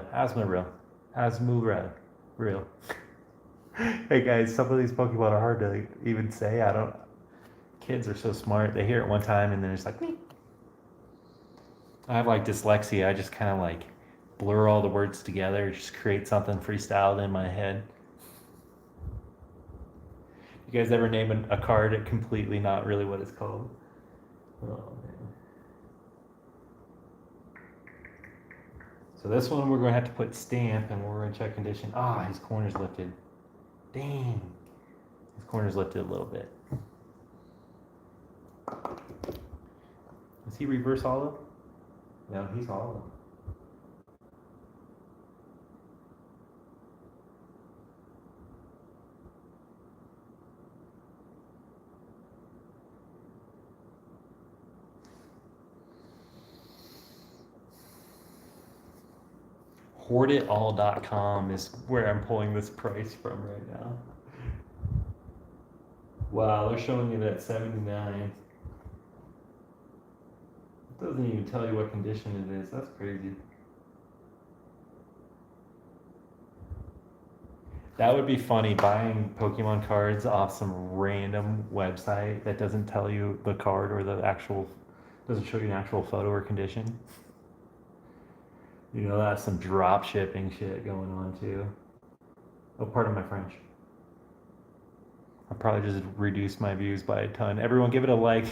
A: Hey guys, some of these Pokemon are hard to even say. Kids are so smart. They hear it one time and then it's like, me. I have like dyslexia. I just kind of like blur all the words together, just create something freestyled in my head. You guys ever name a card completely not really what it's called? Oh, man. So this one we're going to have to put stamp and we're going to check condition. Ah, his corner's lifted. Dang. His corner's lifted a little bit. Is he reverse hollow? No, he's hollow. HoardItAll.com is where I'm pulling this price from right now. Wow, they're showing you that 79. It doesn't even tell you what condition it is. That's crazy. That would be funny, buying Pokemon cards off some random website that doesn't tell you the card or doesn't show you an actual photo or condition. You know, that's some drop shipping shit going on too. Oh, pardon my French. I'll probably just reduce my views by a ton. Everyone give it a like.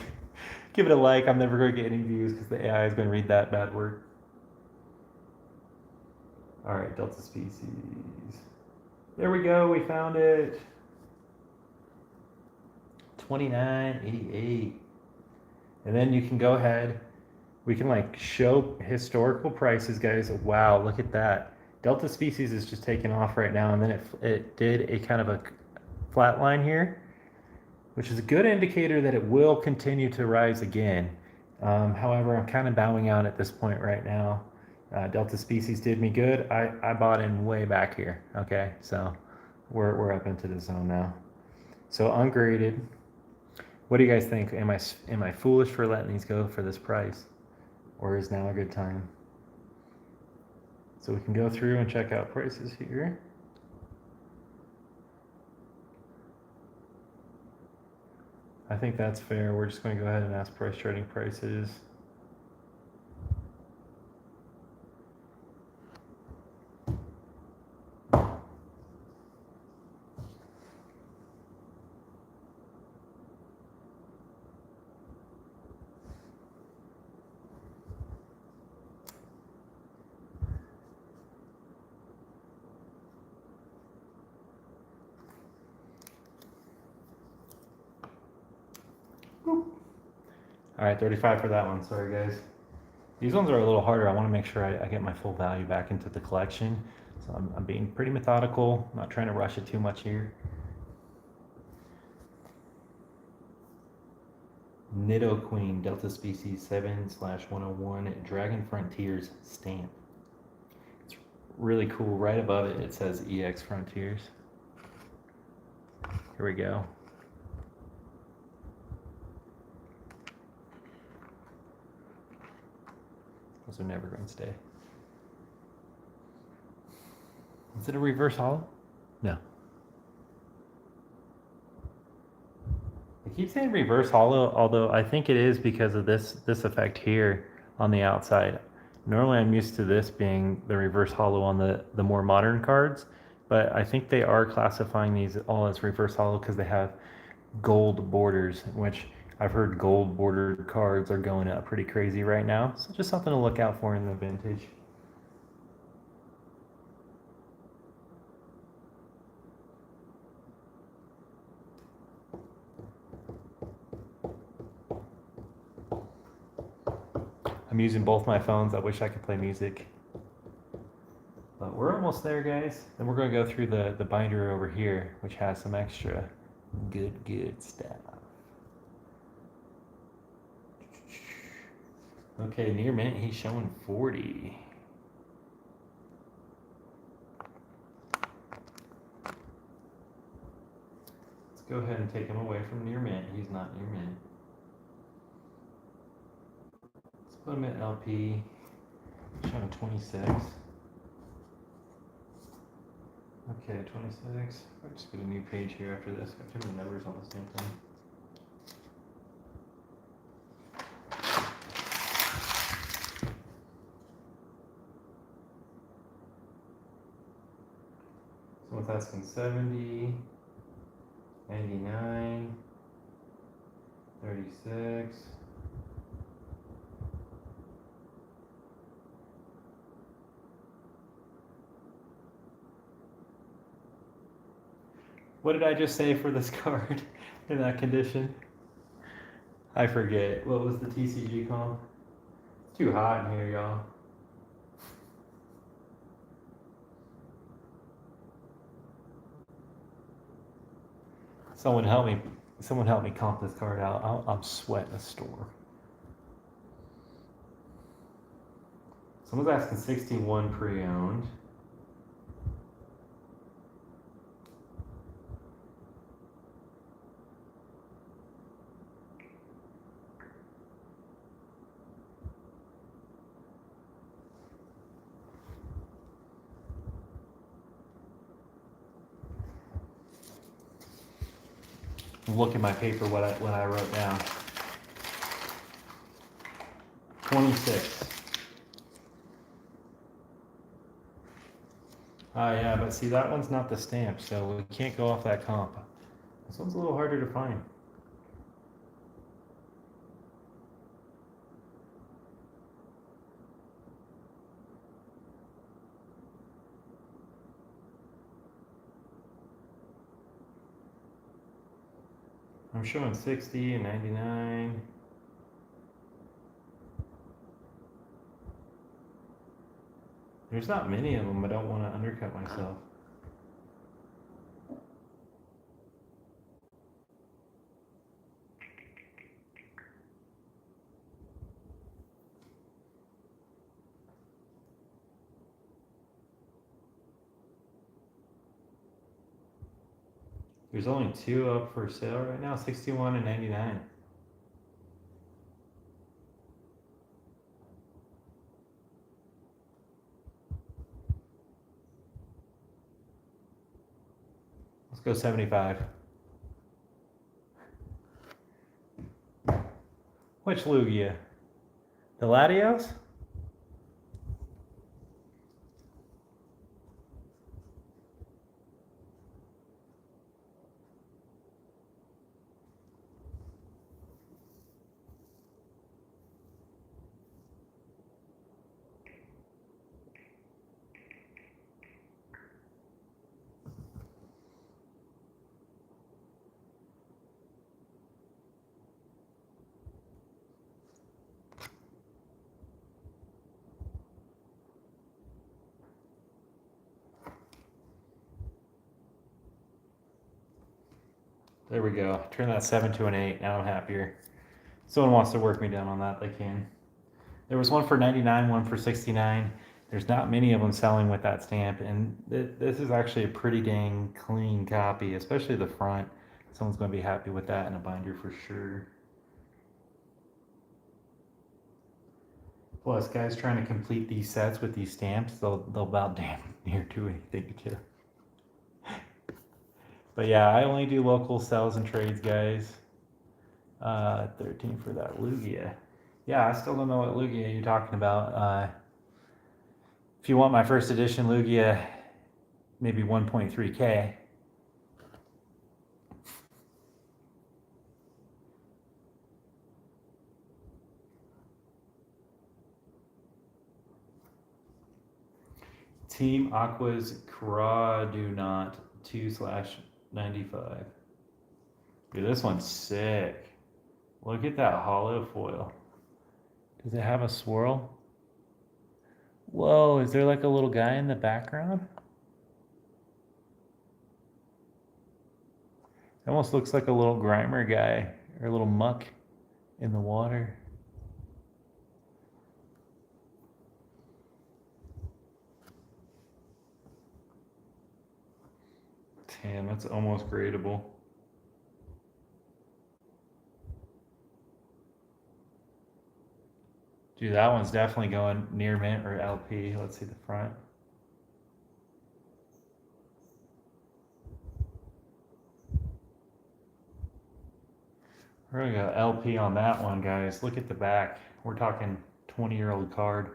A: Give it a like. I'm never going to get any views because the AI is going to read that bad word. All right, Delta Species. There we go. We found it. $29.88. And then you can go ahead. We can like show historical prices, guys. Wow, look at that. Delta Species is just taking off right now, and then it did a kind of a flat line here, which is a good indicator that it will continue to rise again. However, I'm kind of bowing out at this point right now. Delta Species did me good. I bought in way back here. Okay, so we're up into the zone now. So ungraded. What do you guys think? Am I foolish for letting these go for this price? Or is now a good time? So we can go through and check out prices here. I think that's fair. We're just going to go ahead and ask price trading prices. All right, 35 for that one. Sorry, guys. These ones are a little harder. I want to make sure I get my full value back into the collection. So I'm being pretty methodical, not trying to rush it too much here. Nidoqueen, Delta Species 7/101, Dragon Frontiers stamp. It's really cool. Right above it, it says EX Frontiers. Here we go. Those are never going to stay. Is it a reverse holo? No. I keep saying reverse holo, although I think it is because of this effect here on the outside. Normally I'm used to this being the reverse holo on the more modern cards, but I think they are classifying these all as reverse holo because they have gold borders, which I've heard gold bordered cards are going up pretty crazy right now. So just something to look out for in the vintage. I'm using both my phones. I wish I could play music. But we're almost there, guys. Then we're going to go through the binder over here, which has some extra good stuff. Okay, near mint, he's showing 40. Let's go ahead and take him away from near mint. He's not near mint. Let's put him at LP, showing 26. Okay, 26. I'll just get a new page here after this. Got too many numbers on the same thing. Someone's asking 70, 99, 36. What did I just say for this card in that condition? I forget. What was the TCG called? It's too hot in here, y'all. Someone help me. Someone help me comp this card out. I'm sweating a storm. Someone's asking 61 pre-owned. Look at my paper, what I wrote down. 26. Yeah, but see, that one's not the stamp, so we can't go off that comp. This one's a little harder to find. I'm showing 60 and 99. There's not many of them. I don't want to undercut myself. There's only two up for sale right now, 61 and 99. go 75. Which Lugia? The Latios? There we go. Turn that 7 to an 8. Now I'm happier. Someone wants to work me down on that, they can. There was one for 99, one for 69. There's not many of them selling with that stamp, and this is actually a pretty dang clean copy, especially the front. Someone's going to be happy with that in a binder for sure. Plus, guys trying to complete these sets with these stamps, they'll about damn near do anything to you. But yeah, I only do local sales and trades, guys. 13 for that Lugia. Yeah, I still don't know what Lugia you're talking about. If you want my first edition Lugia, maybe 1.3K. Team Aqua's Crawdonut 2/95. Dude, this one's sick. Look at that hollow foil. Does it have a swirl? Whoa, is there like a little guy in the background? It almost looks like a little Grimer guy or a little muck in the water. Damn, that's almost gradable. Dude, that one's definitely going near mint or LP. Let's see the front. We're gonna go LP on that one, guys. Look at the back. We're talking 20-year-old card.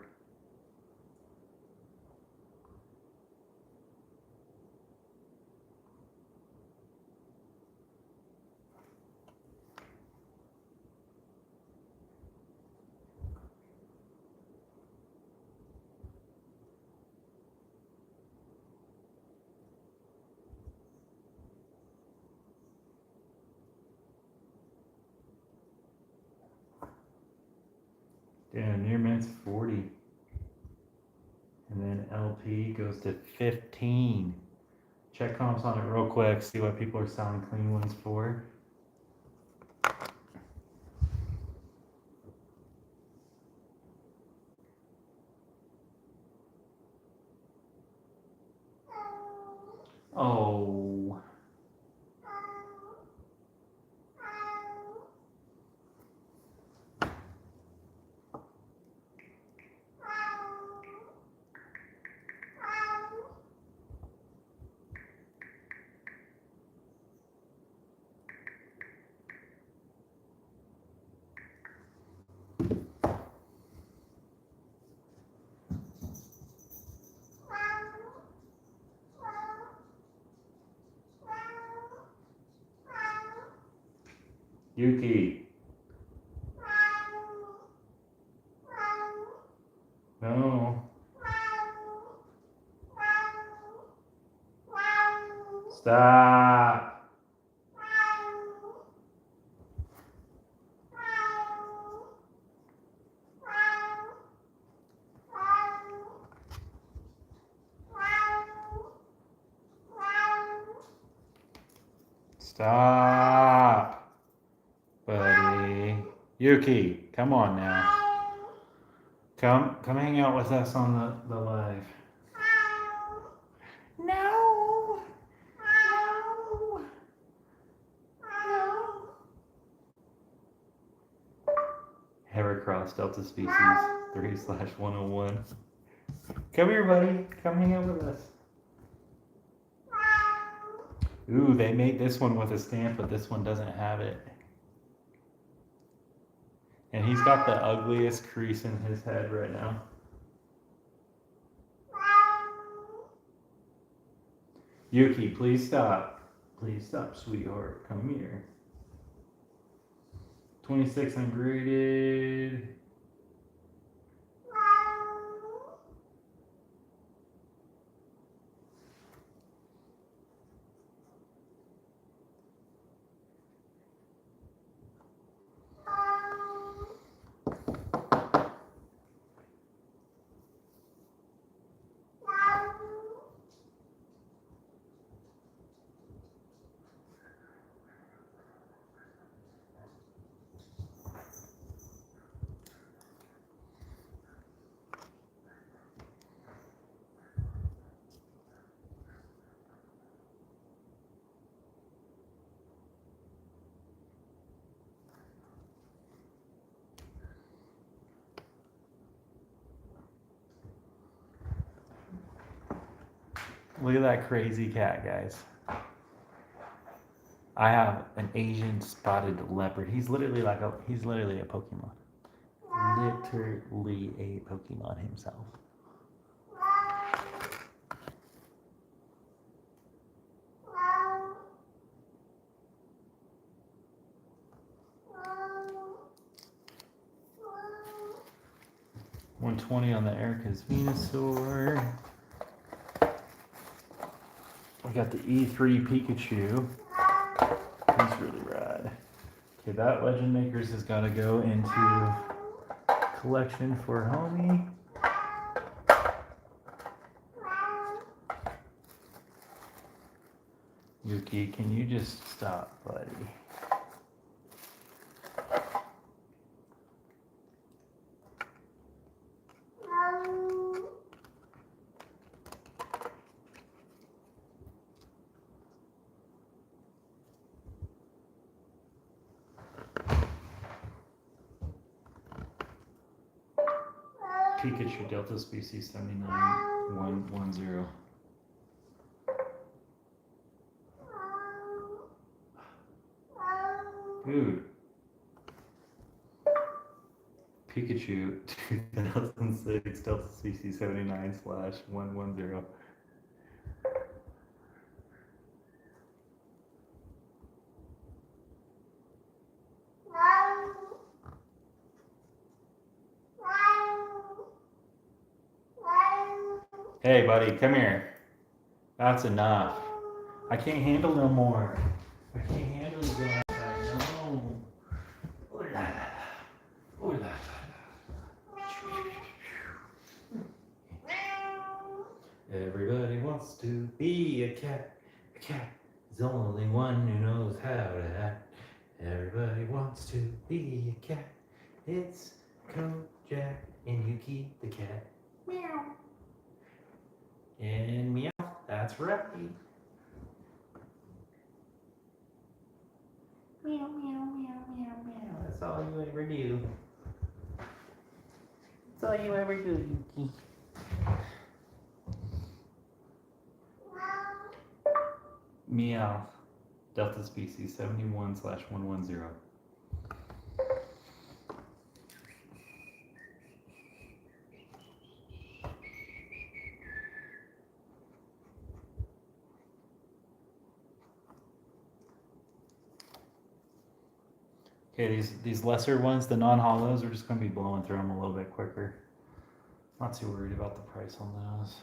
A: Damn, near mint's 40. And then LP goes to 15. Check comps on it real quick, see what people are selling clean ones for. Oh. Yuki. No. Stop. Stop, buddy. Yuki, come on now. Come hang out with us on the live. No. No. No. Heracross Delta Species 3/101. Come here, buddy. Come hang out with us. Ooh, they made this one with a stamp, but this one doesn't have it. And he's got the ugliest crease in his head right now. Yuki, please stop. Please stop, sweetheart. Come here. 26 ungraded. Look at that crazy cat, guys. I have an Asian spotted leopard. He's literally a Pokemon. Literally a Pokemon himself. $120 on the Erica's Venusaur. We got the E3 Pikachu. He's really rad. Okay, that Legend Makers has got to go into collection for homie. Yuki, can you just stop, buddy? Pikachu Delta Species 79110. Dude. Pikachu 2006 Delta Species 79/110. Hey, buddy, come here. That's enough. I can't handle no more. I can't handle you going outside. No. Ooh la la. Ooh la la. Everybody wants to be a cat. A cat is the only one who knows how to act. Everybody wants to be a cat. It's Kojak and Yuki the cat. Meow. And meow, that's right. Meow, meow, meow, meow, meow. That's all you ever do. That's all you ever do, Yuki. Meow. Delta Species 71/110. Okay, these lesser ones, the non-hollows, we're just going to be blowing through them a little bit quicker. Not too worried about the price on those.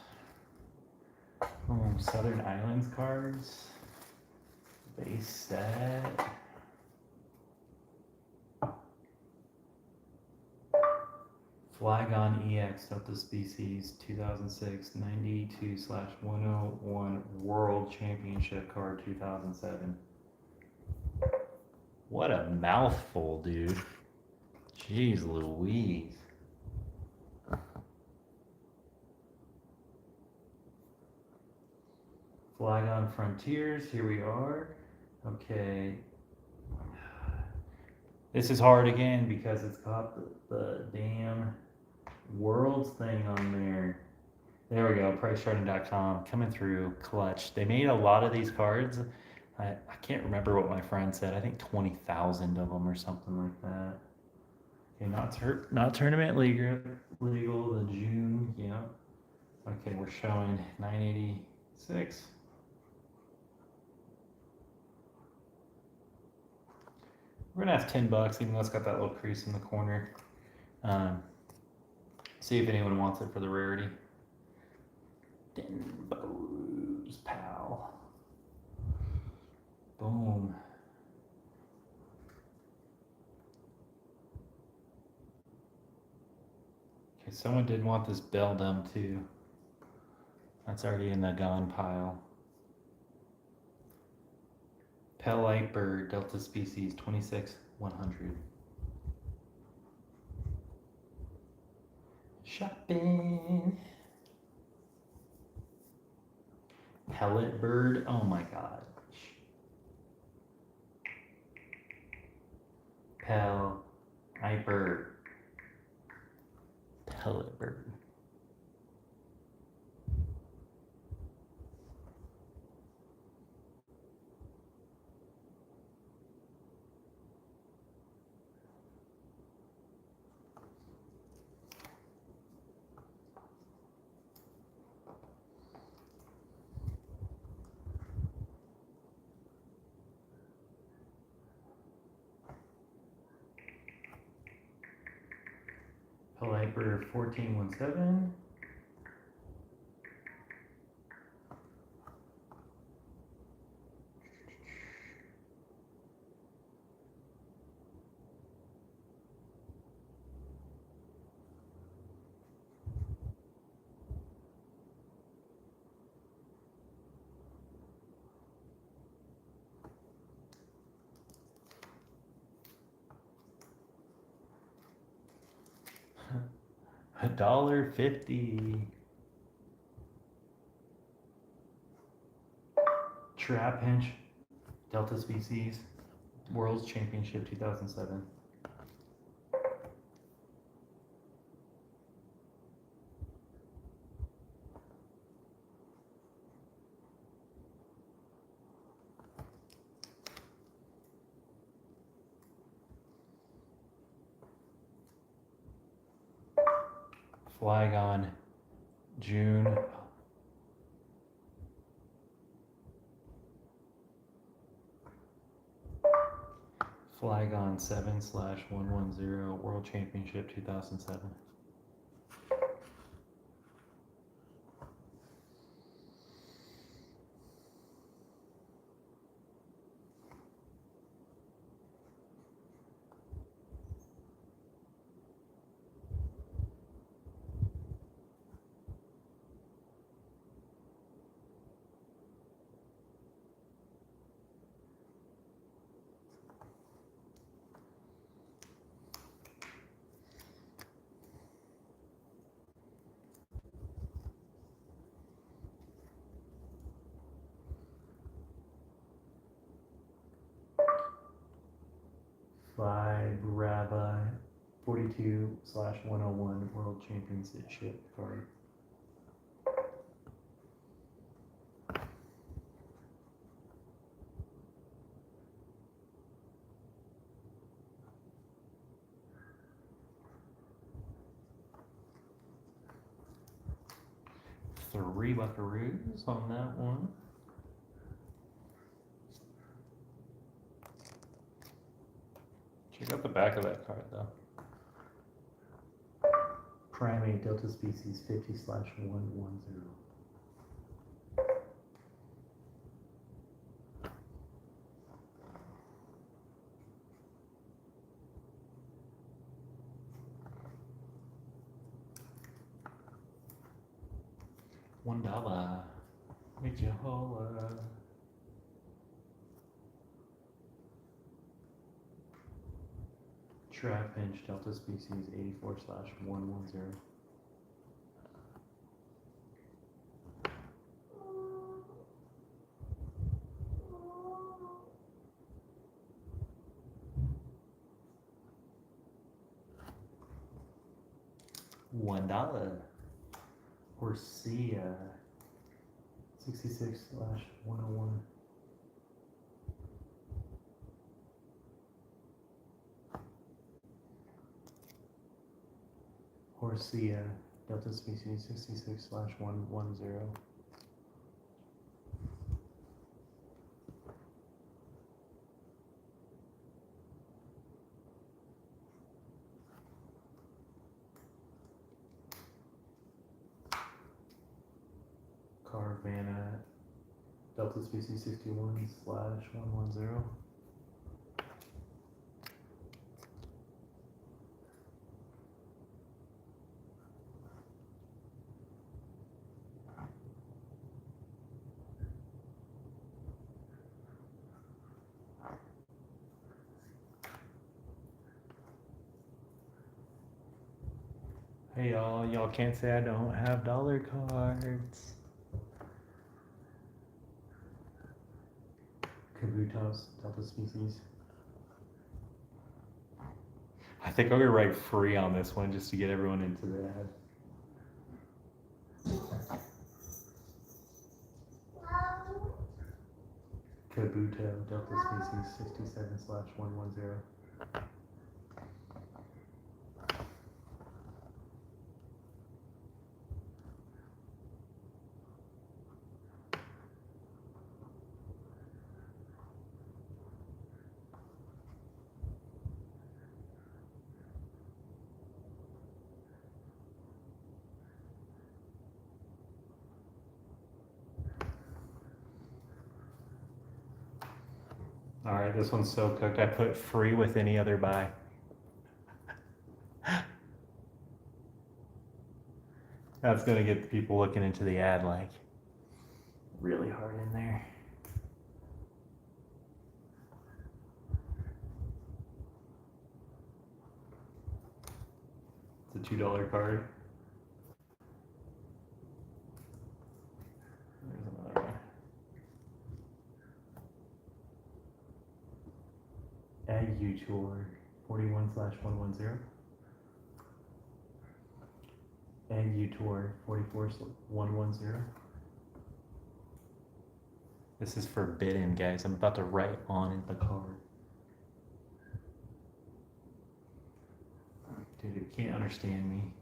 A: Southern Islands cards. Base set. Flygon EX Delta Species 2006 92/101 World Championship card 2007. What a mouthful, dude. Jeez Louise. Flygon Frontiers, here we are. Okay. This is hard again because it's got the damn Worlds thing on there. There we go, pricecharting.com coming through clutch. They made a lot of these cards I can't remember what my friend said. I think 20,000 of them or something like that. Okay, not tournament legal. The June, yeah. Okay, we're showing 986. We're gonna ask $10, even though it's got that little crease in the corner. See if anyone wants it for the rarity. Denbo's pal. Boom. Okay, someone did want this Beldum too. That's already in the gone pile. Pellite bird, Delta Species, 26,100. Shopping. Pellet bird, oh my gosh. Pellet bird. Pellet bird. Pellet bird 1417. $1.50. Trap Pinch, Delta Species, World's Championship 2007. Flygon, June. Flygon 7/110 World Championship 2007. Brava 42/101 World Championship card. Three buckaroos on that one. Check out the back of that card though. Primate Delta Species 50/110. $1. Make you holla. Trap Pinch Delta Species 84/110. $1. Horsia 66/101. Corsia, Delta Species 66/110. Carvanha, Delta Species 61/110. Hey y'all can't say I don't have dollar cards. Kabutos, Delta Species. I think I'm gonna write free on this one just to get everyone into the ad. Kabuto, Delta Species 67/110. All right, this one's so cooked. I put free with any other buy. That's gonna get the people looking into the ad like really hard in there. It's a $2 card. There's another one. Tour 41/110. Tour 44/110. This is forbidden, guys. I'm about to write on the card. Dude, you can't understand me.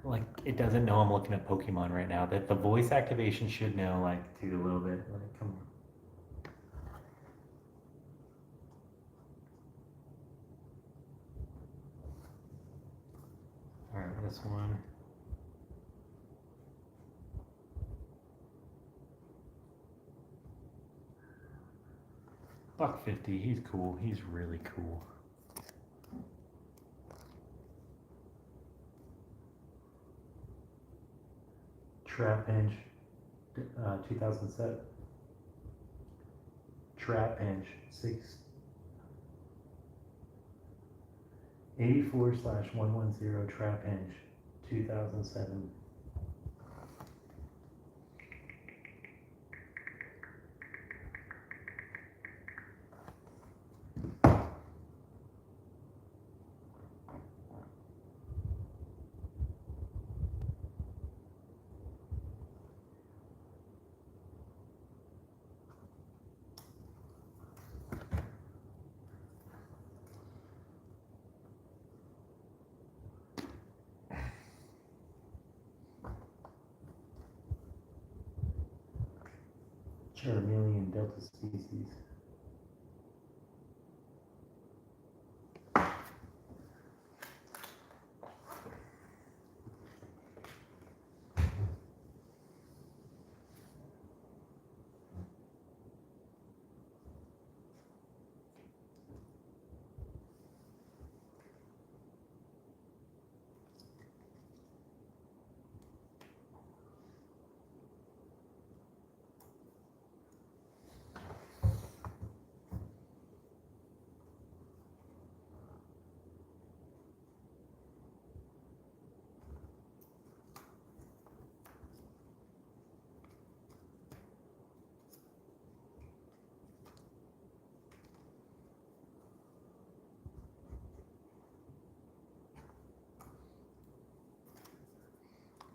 A: Like, it doesn't know I'm looking at Pokemon right now. That the voice activation should know, like, dude, a little bit. Like, come on. All right, this one. $150. He's cool. He's really cool. Trapinch, 2007. Trapinch, 84/110. Trapinch, 2007. Charmeleon, Delta Species.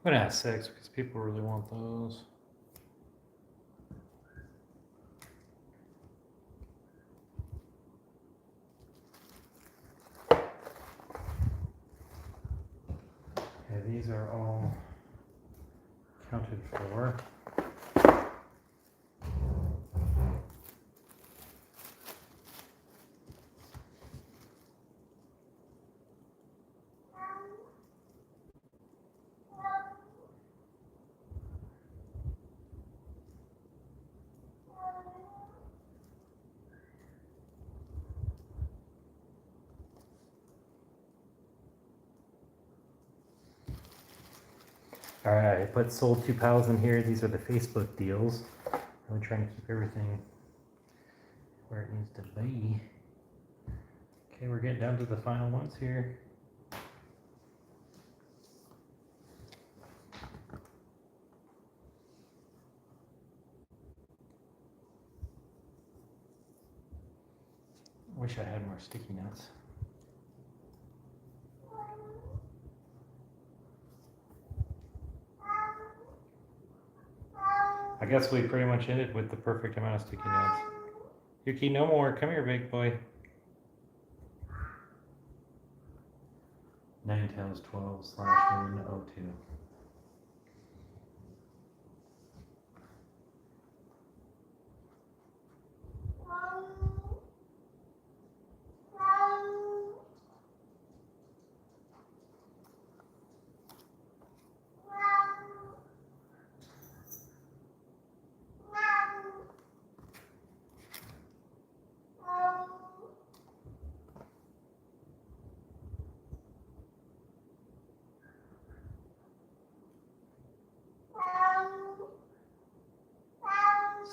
A: I'm gonna ask 6 because people really want those. these are all counted for. All right, I put sold 2 pals in here. These are the Facebook deals. I'm trying to keep everything where it needs to be. Okay, we're getting down to the final ones here. Wish I had more sticky notes. I guess we pretty much ended with the perfect amount of sticky notes. Yuki, no more. Come here, big boy. Ninetales 12/102.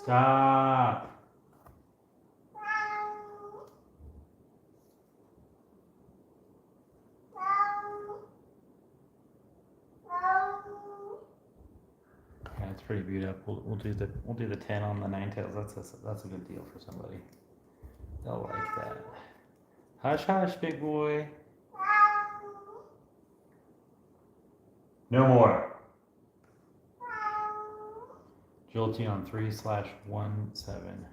A: Stop. Yeah, it's pretty beat up. We'll do the 10 on the Ninetales. That's a good deal for somebody. They'll like that. Hush hush, big boy. No more. Jolteon 3/17.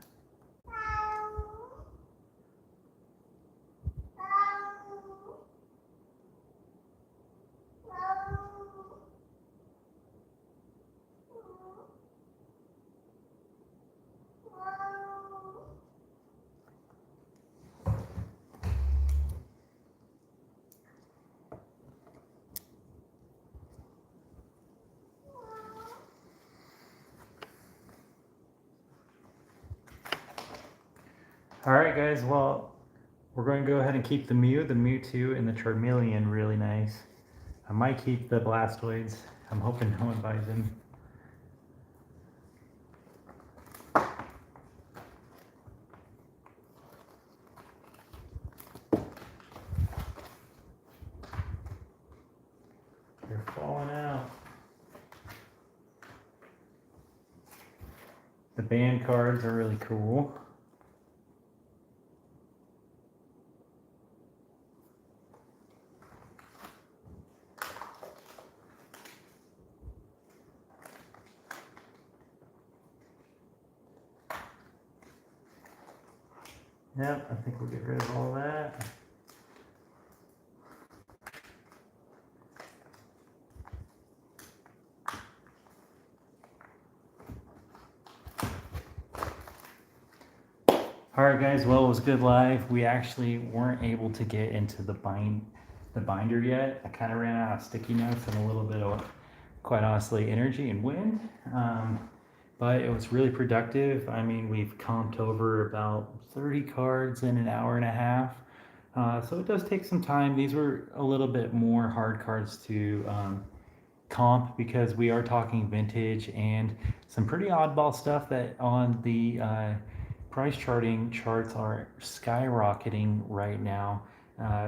A: All right, guys. Well, we're going to go ahead and keep the Mew, the Mewtwo, and the Charmeleon really nice. I might keep the Blastoids. I'm hoping no one buys them. They're falling out. The band cards are really cool. Yep, I think we'll get rid of all that. All right, guys. Well, it was good live. We actually weren't able to get into the binder yet. I kind of ran out of sticky notes and a little bit of, quite honestly, energy and wind. But it was really productive. I mean, we've comped over about 30 cards in an hour and a half. So it does take some time. These were a little bit more hard cards to comp because we are talking vintage and some pretty oddball stuff that on the price charting charts are skyrocketing right now.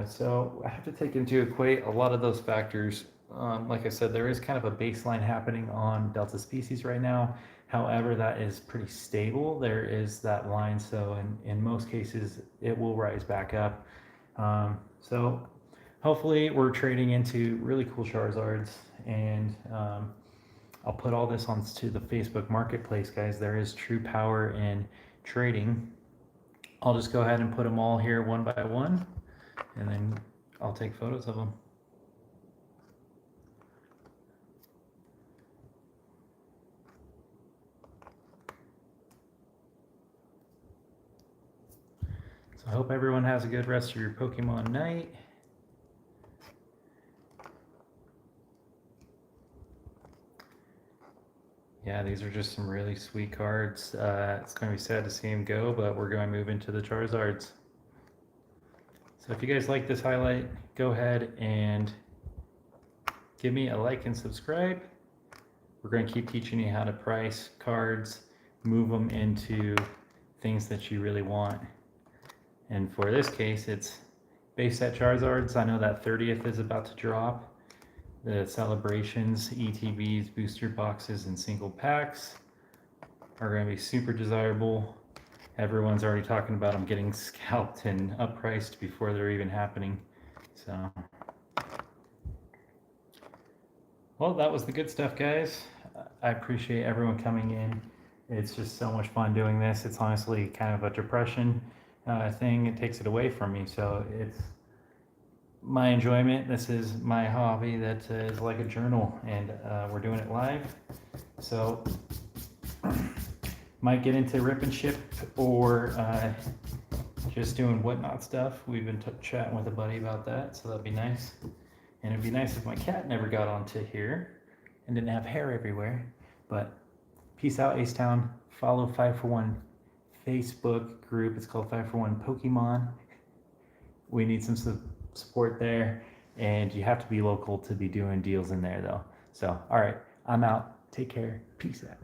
A: So I have to take into equate a lot of those factors. Like I said, there is kind of a baseline happening on Delta Species right now. However, that is pretty stable. There is that line, so in most cases, it will rise back up. So hopefully we're trading into really cool Charizards, and I'll put all this onto the Facebook Marketplace, guys. There is true power in trading. I'll just go ahead and put them all here one by one, and then I'll take photos of them. So I hope everyone has a good rest of your Pokemon night. Yeah, these are just some really sweet cards. It's going to be sad to see him go, but we're going to move into the Charizards. So if you guys like this highlight, go ahead and give me a like and subscribe. We're going to keep teaching you how to price cards, move them into things that you really want. And for this case, it's base set Charizards. I know that 30th is about to drop. The celebrations, ETBs, booster boxes, and single packs are going to be super desirable. Everyone's already talking about them getting scalped and uppriced before they're even happening. So, well, that was the good stuff, guys. I appreciate everyone coming in. It's just so much fun doing this. It's honestly kind of a depression thing. It takes it away from me. So it's my enjoyment. This is my hobby that is like a journal, and we're doing it live. So might get into rip and ship or just doing whatnot stuff. We've been chatting with a buddy about that, so that'd be nice. And it'd be nice if my cat never got onto here and didn't have hair everywhere. But peace out, Acetown. Follow 541 Facebook group. It's called 541 Pokemon. We need some support there, and you have to be local to be doing deals in there though. So all right, I'm out. Take care. Peace out.